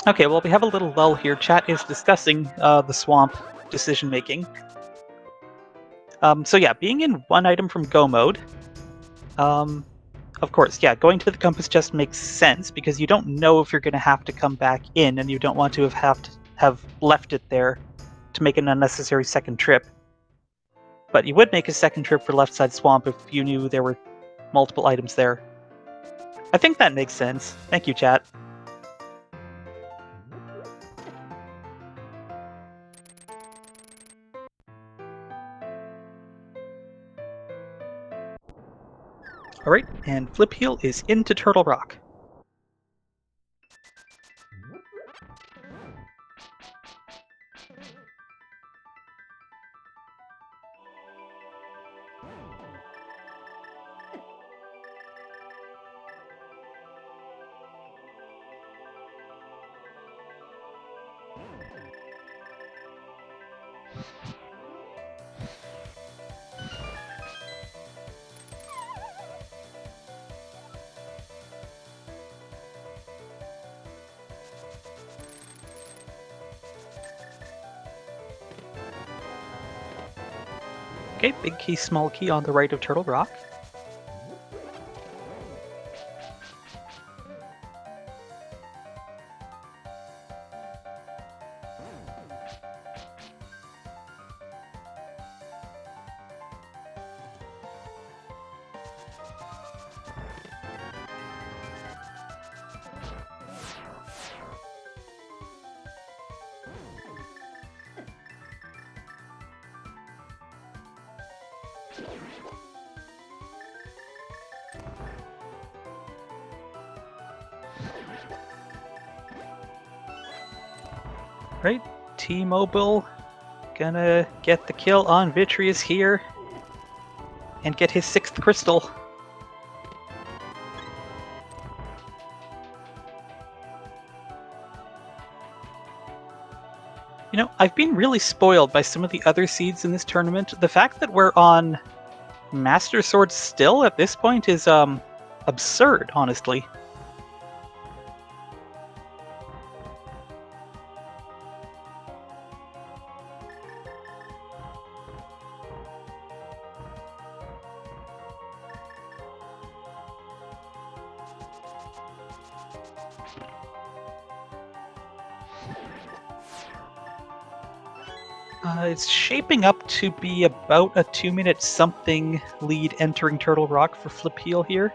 A: Okay, well, we have a little lull here. Chat is discussing the swamp decision-making. So yeah, being in one item from Go mode, of course, yeah, going to the compass chest makes sense because you don't know if you're going to have to come back in, and you don't want to have left it there to make an unnecessary second trip. But you would make a second trip for left side swamp if you knew there were multiple items there. I think that makes sense. Thank you, chat. Alright, and Flipheal is into Turtle Rock. Okay, big key, small key on the right of Turtle Rock. Right, T-Mobile gonna get the kill on Vitreous here and get his 6th crystal. You know, I've been really spoiled by some of the other seeds in this tournament. The fact that we're on Master Sword still at this point is absurd, honestly. It's shaping up to be about a 2-minute something lead entering Turtle Rock for Flipheal here.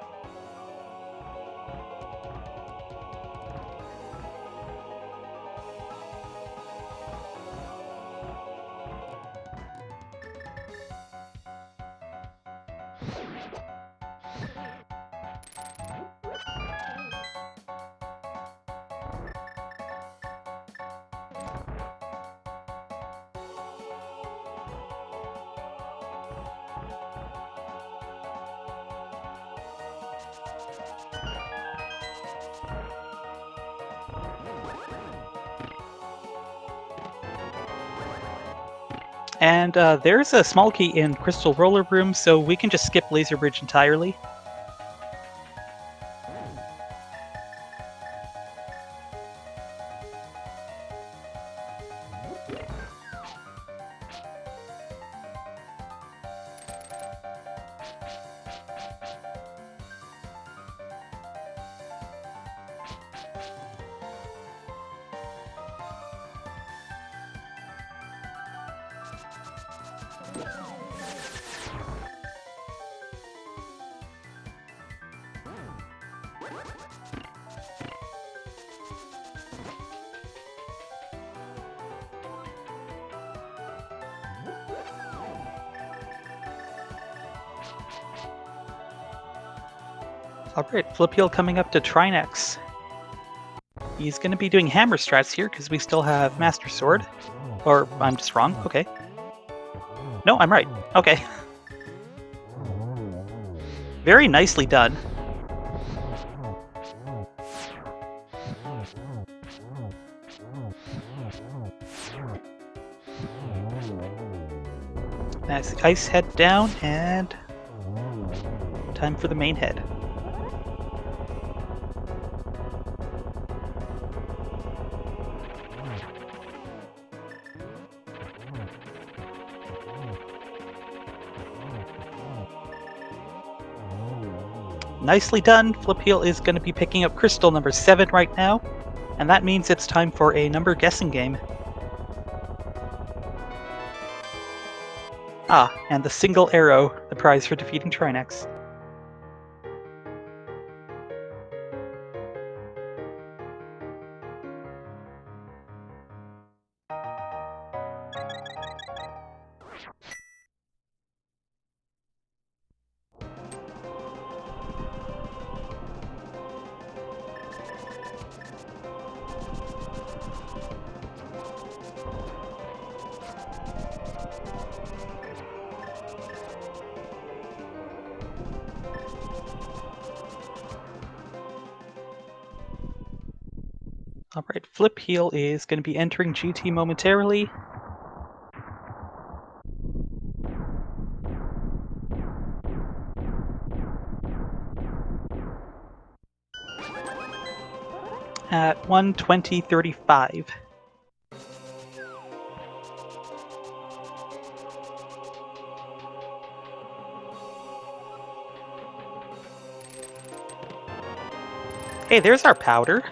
A: And there's a small key in Crystal Roller Room, so we can just skip Laser Bridge entirely. Alright, Flipheal coming up to Trinex. He's going to be doing hammer strats here because we still have Master Sword. Or I'm just wrong, okay. No, I'm right, okay. Very nicely done. That's the ice head down, and time for the main head. Nicely done. Flipheal is going to be picking up crystal number 7 right now, and that means it's time for a number guessing game. Ah, and the single arrow, the prize for defeating Trinex. Alright, Flipheal is going to be entering GT momentarily. At 1:20:35. Hey, there's our powder.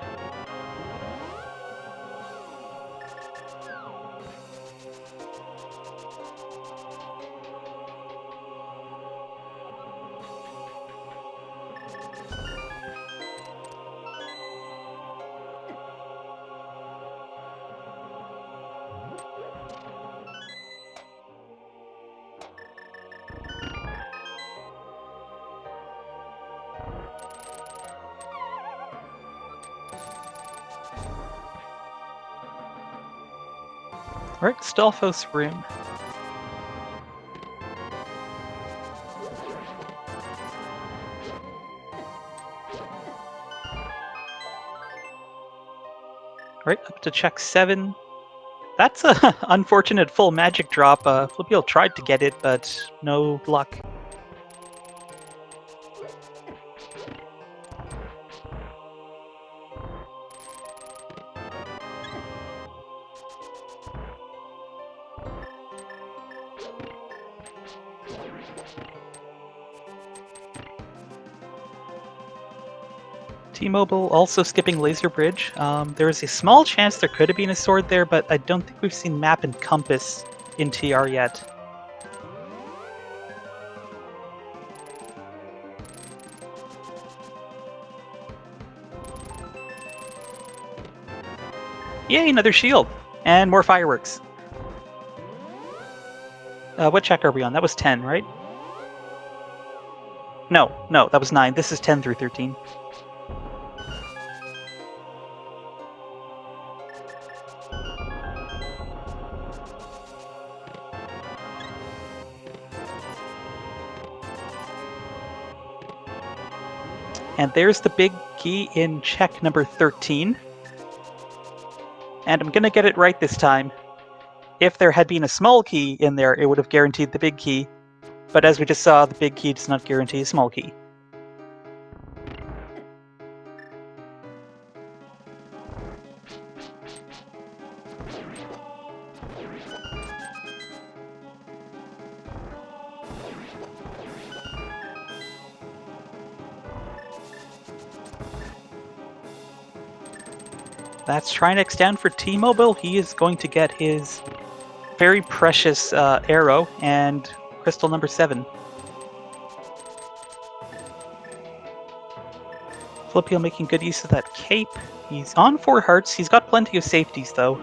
A: Alright, Stalfos room. Alright, up to check 7. That's a unfortunate full magic drop. Flipheal tried to get it, but no luck. T-Mobile also skipping Laser Bridge. There is a small chance there could have been a sword there, but I don't think we've seen map and compass in TR yet. Yay, another shield! And more fireworks. What check are we on? That was 10, right? No, that was 9. This is 10 through 13. And there's the big key in check number 13. And I'm gonna get it right this time. If there had been a small key in there, it would have guaranteed the big key. But as we just saw, the big key does not guarantee a small key. That's Trinex down for T-Mobile. He is going to get his very precious arrow and crystal number 7. Flipheal making good use of that cape. He's on 4 hearts. He's got plenty of safeties, though.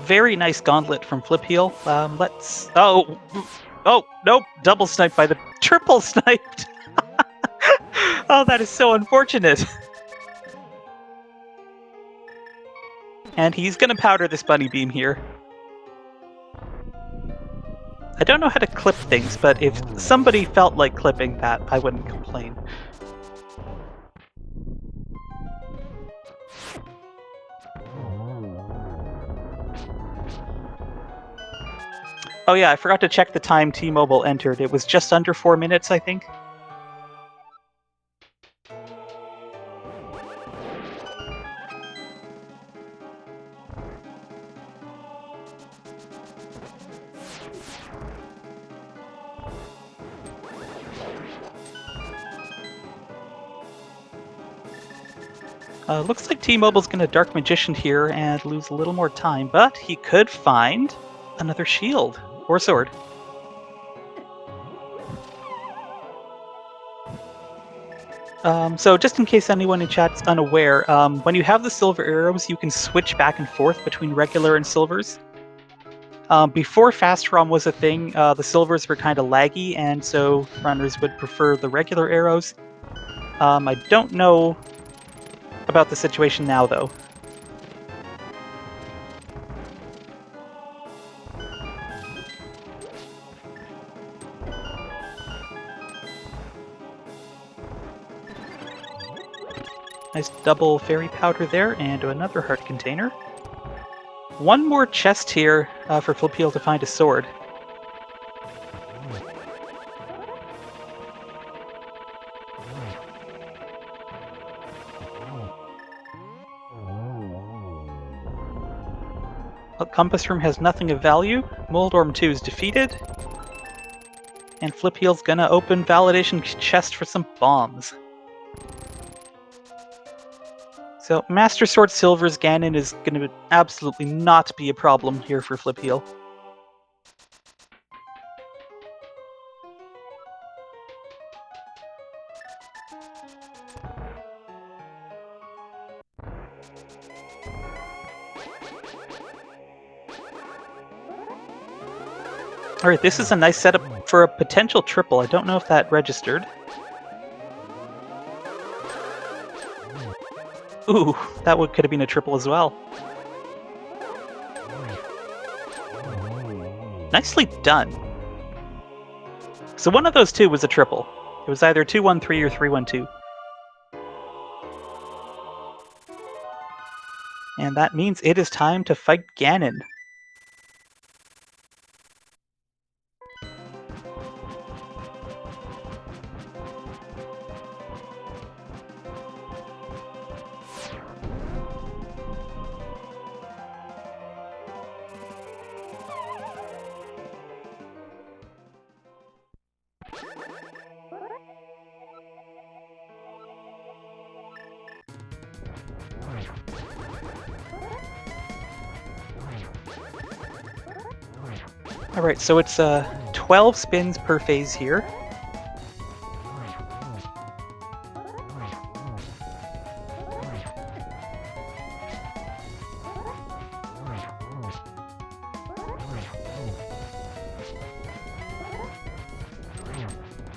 A: Very nice gauntlet from Flipheal. Let's... Oh, nope. Double sniped by the... Triple sniped! Oh, that is so unfortunate. And he's gonna powder this bunny beam here. I don't know how to clip things, but if somebody felt like clipping that, I wouldn't complain. Oh yeah, I forgot to check the time T-Mobile entered. It was just under 4 minutes, I think. Looks like T-Mobile's gonna Dark Magician here and lose a little more time, but he could find another shield or sword. So just in case anyone in chat's unaware, when you have the silver arrows, you can switch back and forth between regular and silvers. Before Fast ROM was a thing, the silvers were kind of laggy, and so runners would prefer the regular arrows. I don't know about the situation now, though. Nice double fairy powder there, and another heart container. One more chest here for Flipheal to find a sword. Well, Compass Room has nothing of value. Moldorm 2 is defeated. And Flipheal's gonna open Validation Chest for some bombs. So Master Sword Silver's Ganon is gonna absolutely not be a problem here for Flipheal. Alright, this is a nice setup for a potential triple. I don't know if that registered. Ooh, that could have been a triple as well. Nicely done. So one of those two was a triple. It was either 2-1-3 or 3-1-2. And that means it is time to fight Ganon. Alright, so it's 12 spins per phase here.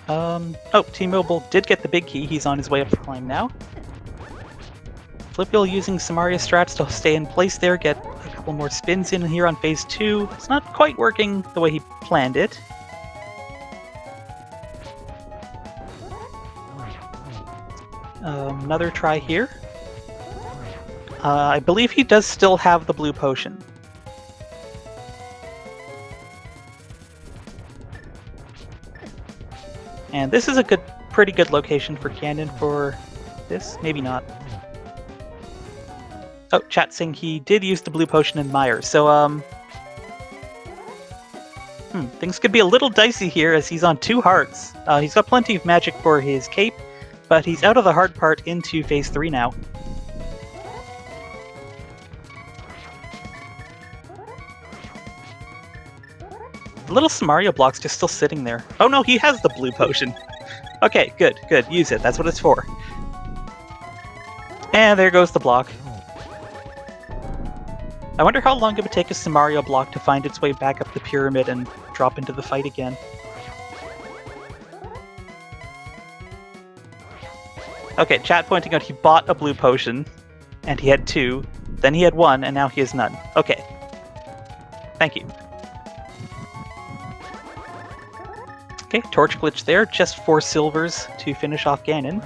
A: Oh, T-Mobile did get the big key. He's on his way up the climb now. Flipheal using Samaria strats to stay in place there, get a couple more spins in here on phase 2. It's not quite working the way he planned it. Another try here. I believe he does still have the blue potion. And this is a pretty good location for Ganon for this. Maybe not. Oh, chat saying he did use the blue potion in Mire. So, things could be a little dicey here as he's on 2 hearts. He's got plenty of magic for his cape, but he's out of the hard part into phase 3 now. The little Samaria block's just still sitting there. Oh no, he has the blue potion. Okay, good, good. Use it. That's what it's for. And there goes the block. I wonder how long it would take a Samaria block to find its way back up the pyramid and drop into the fight again. Okay, chat pointing out he bought a blue potion, and he had 2, then he had 1, and now he has none. Okay. Thank you. Okay, torch glitch there, just 4 silvers to finish off Ganon.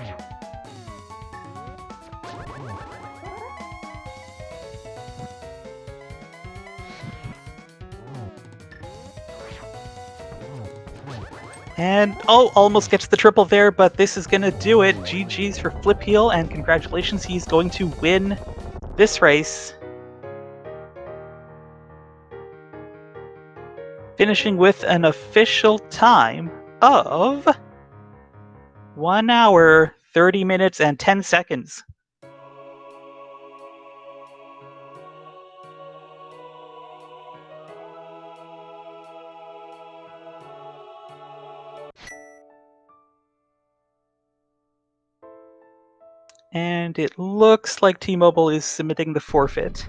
A: And, oh, almost gets the triple there, but this is gonna do it. GG's for Flipheal, and congratulations, he's going to win this race. Finishing with an official time of 1 hour, 30 minutes, and 10 seconds. And it looks like T-Mobile is submitting the forfeit.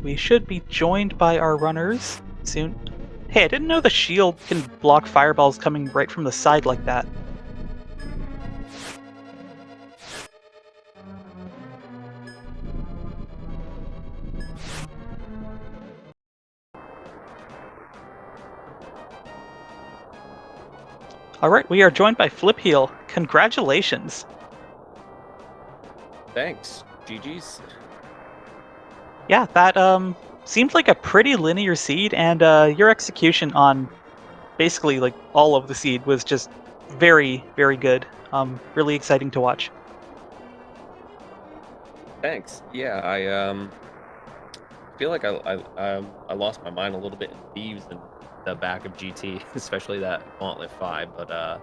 A: We should be joined by our runners soon. Hey, I didn't know the shield can block fireballs coming right from the side like that. All right, we are joined by Flipheal. Congratulations.
B: Thanks. GG's.
A: Yeah, that seemed like a pretty linear seed, and your execution on basically like all of the seed was just very, very good. Really exciting to watch.
B: Thanks. Yeah, I feel like I lost my mind a little bit in Thieves and the back of GT, especially that Gauntlet 5. But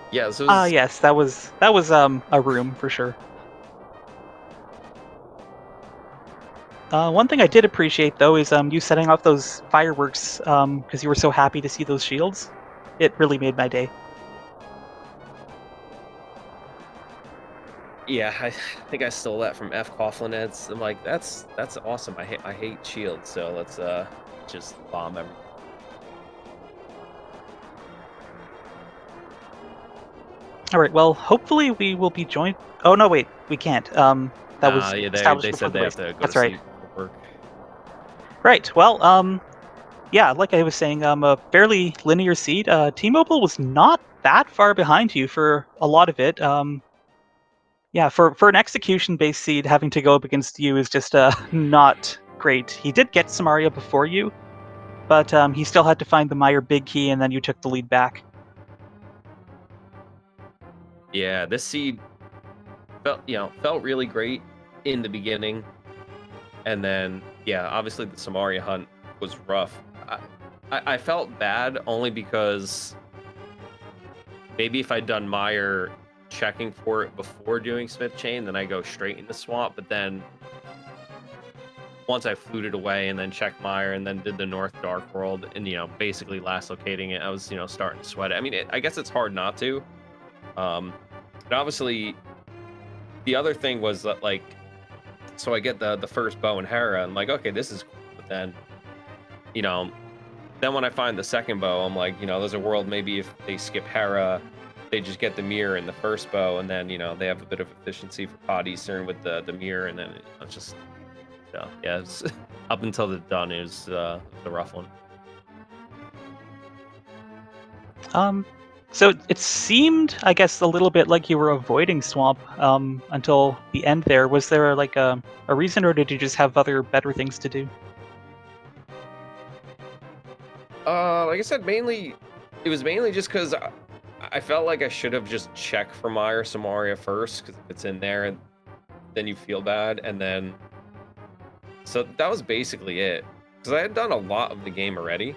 B: yeah, this was
A: Yes, that was a room for sure. One thing I did appreciate though is you setting off those fireworks because you were so happy to see those shields. It really made my day.
B: yeah. I think I stole that from F Coughlinheads. I'm like, that's awesome. I hate shields, so let's just bomb everything.
A: All right. Well, hopefully we will be joined. Oh no, wait, we can't. That was
B: Yeah,
A: established
B: they
A: before
B: said
A: the
B: they have
A: race.
B: to go to
A: That's right.
B: sleep for work.
A: Right. Well, yeah, like I was saying, a fairly linear seed. T-Mobile was not that far behind you for a lot of it. Yeah, for an execution-based seed, having to go up against you is just not great. He did get Samaria before you, but he still had to find the Mire big key, and then you took the lead back.
B: Yeah, this seed felt really great in the beginning. And then, yeah, obviously the Samaria hunt was rough. I felt bad only because maybe if I'd done Meyer checking for it before doing Smith Chain, then I go straight in the swamp. But then once I fluted away and then checked Meyer and then did the North Dark World and, basically last locating it, I was, starting to sweat it. I mean, I guess it's hard not to. But obviously, the other thing was that, like, so I get the first bow and Hera, and I'm like, okay, this is cool. But then, then when I find the second bow, I'm like, there's a world maybe if they skip Hera, they just get the Mire in the first bow, and then, they have a bit of efficiency for Pod Eastern with the Mire, and then it's just, yeah, it's, up until the done, it was the rough one.
A: So it seemed, I guess, a little bit like you were avoiding swamp until the end there. Was there like a reason, or did you just have other better things to do?
B: Like I said, it was mainly just because I felt like I should have just checked for Mire Samaria first, because if it's in there, then you feel bad, and then so that was basically it. Because I had done a lot of the game already.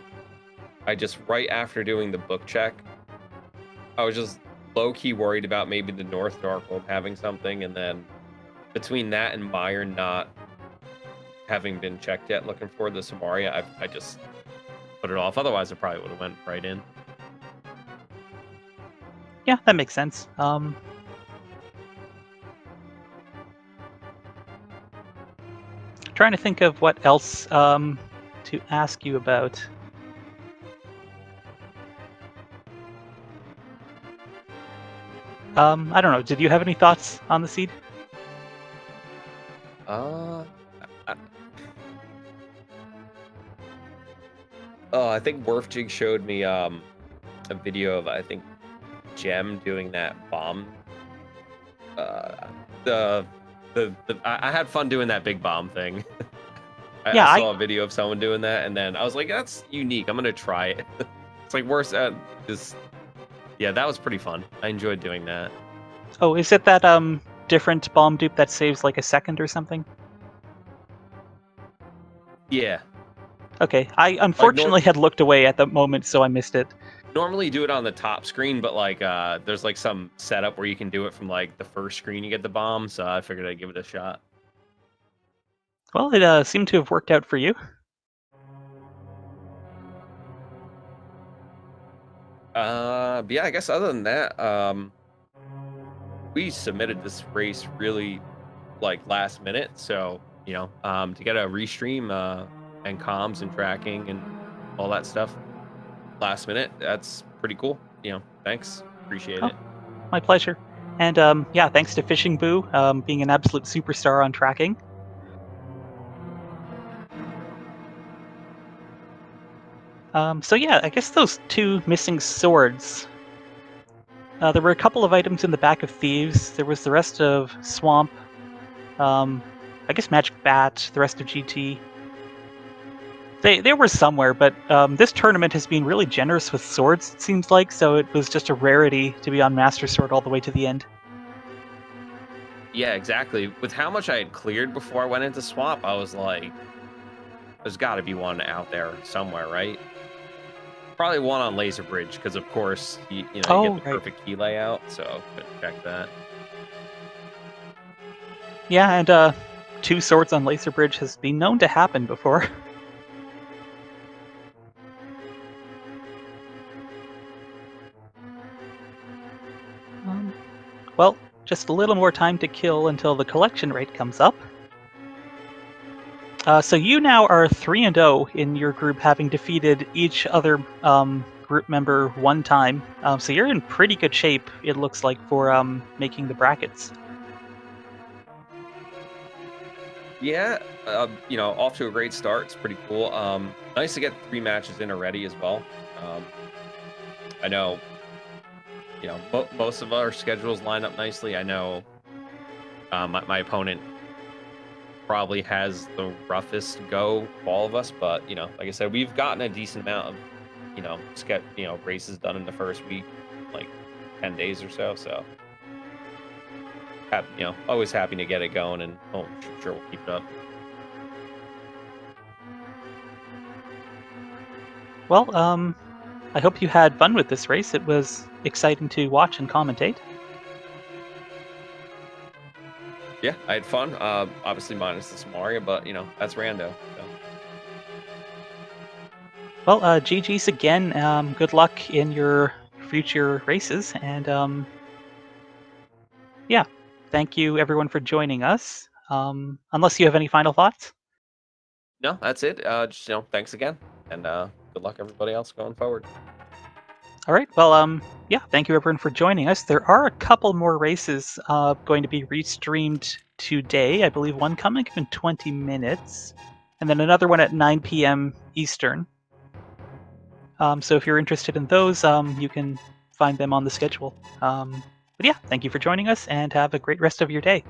B: I just, right after doing the book check, I was just low-key worried about maybe the North Dark World having something, and then between that and Mire not having been checked yet, looking for the Samaria, I just put it off. Otherwise, I probably would have went right in.
A: Yeah, that makes sense. Trying to think of what else to ask you about. I don't know. Did you have any thoughts on the seed?
B: I, I think Werfjig showed me a video of, I think, Gem doing that bomb. I had fun doing that big bomb thing.
A: Yeah,
B: I saw a video of someone doing that, and then I was like, that's unique. I'm gonna try it. It's like worse at just, yeah, that was pretty fun. I enjoyed doing that.
A: Oh, is it that different bomb dupe that saves like a second or something?
B: Yeah.
A: Okay, I unfortunately had looked away at the moment, so I missed it.
B: Normally do it on the top screen, but like there's like some setup where you can do it from like the first screen you get the bomb, so I figured I'd give it a shot.
A: Well, it seemed to have worked out for you.
B: But yeah, I guess other than that, we submitted this race really like last minute, so to get a restream and comms and tracking and all that stuff last minute, that's pretty cool. Thanks, appreciate
A: Oh,
B: it.
A: my pleasure. And yeah, thanks to Fishing Boo being an absolute superstar on tracking. So yeah, I guess those 2 missing swords. There were a couple of items in the back of Thieves. There was the rest of Swamp. I guess Magic Bat, the rest of GT. They were somewhere, but this tournament has been really generous with swords, it seems like, so it was just a rarity to be on Master Sword all the way to the end.
B: Yeah, exactly. With how much I had cleared before I went into Swamp, I was like, there's got to be one out there somewhere, right? Probably one on Laser Bridge, because of course, you get
A: Oh,
B: the
A: right.
B: perfect key layout, so couldn't check that.
A: Yeah, and 2 swords on Laser Bridge has been known to happen before. Well, just a little more time to kill until the collection rate comes up. So you now are 3-0 in your group, having defeated each other group member 1 time. So you're in pretty good shape, it looks like, for making the brackets.
B: Yeah, off to a great start. It's pretty cool. Nice to get 3 matches in already as well. I know, most of our schedules line up nicely. I know my opponent probably has the roughest go of all of us, but like I said, we've gotten a decent amount of races done in the first week, like 10 days or so. So always happy to get it going, and sure we'll keep it up.
A: Well, I hope you had fun with this race. It was exciting to watch and commentate.
B: Yeah, I had fun. Obviously minus the Samaria, but that's rando. So.
A: Well, GG's again. Good luck in your future races, and yeah, thank you everyone for joining us. Unless you have any final thoughts?
B: No, that's it. Just thanks again, and good luck everybody else going forward.
A: All right. Well, yeah, thank you everyone for joining us. There are a couple more races going to be restreamed today. I believe one coming up in 20 minutes, and then another one at 9 p.m. Eastern. So if you're interested in those, you can find them on the schedule. But yeah, thank you for joining us, and have a great rest of your day.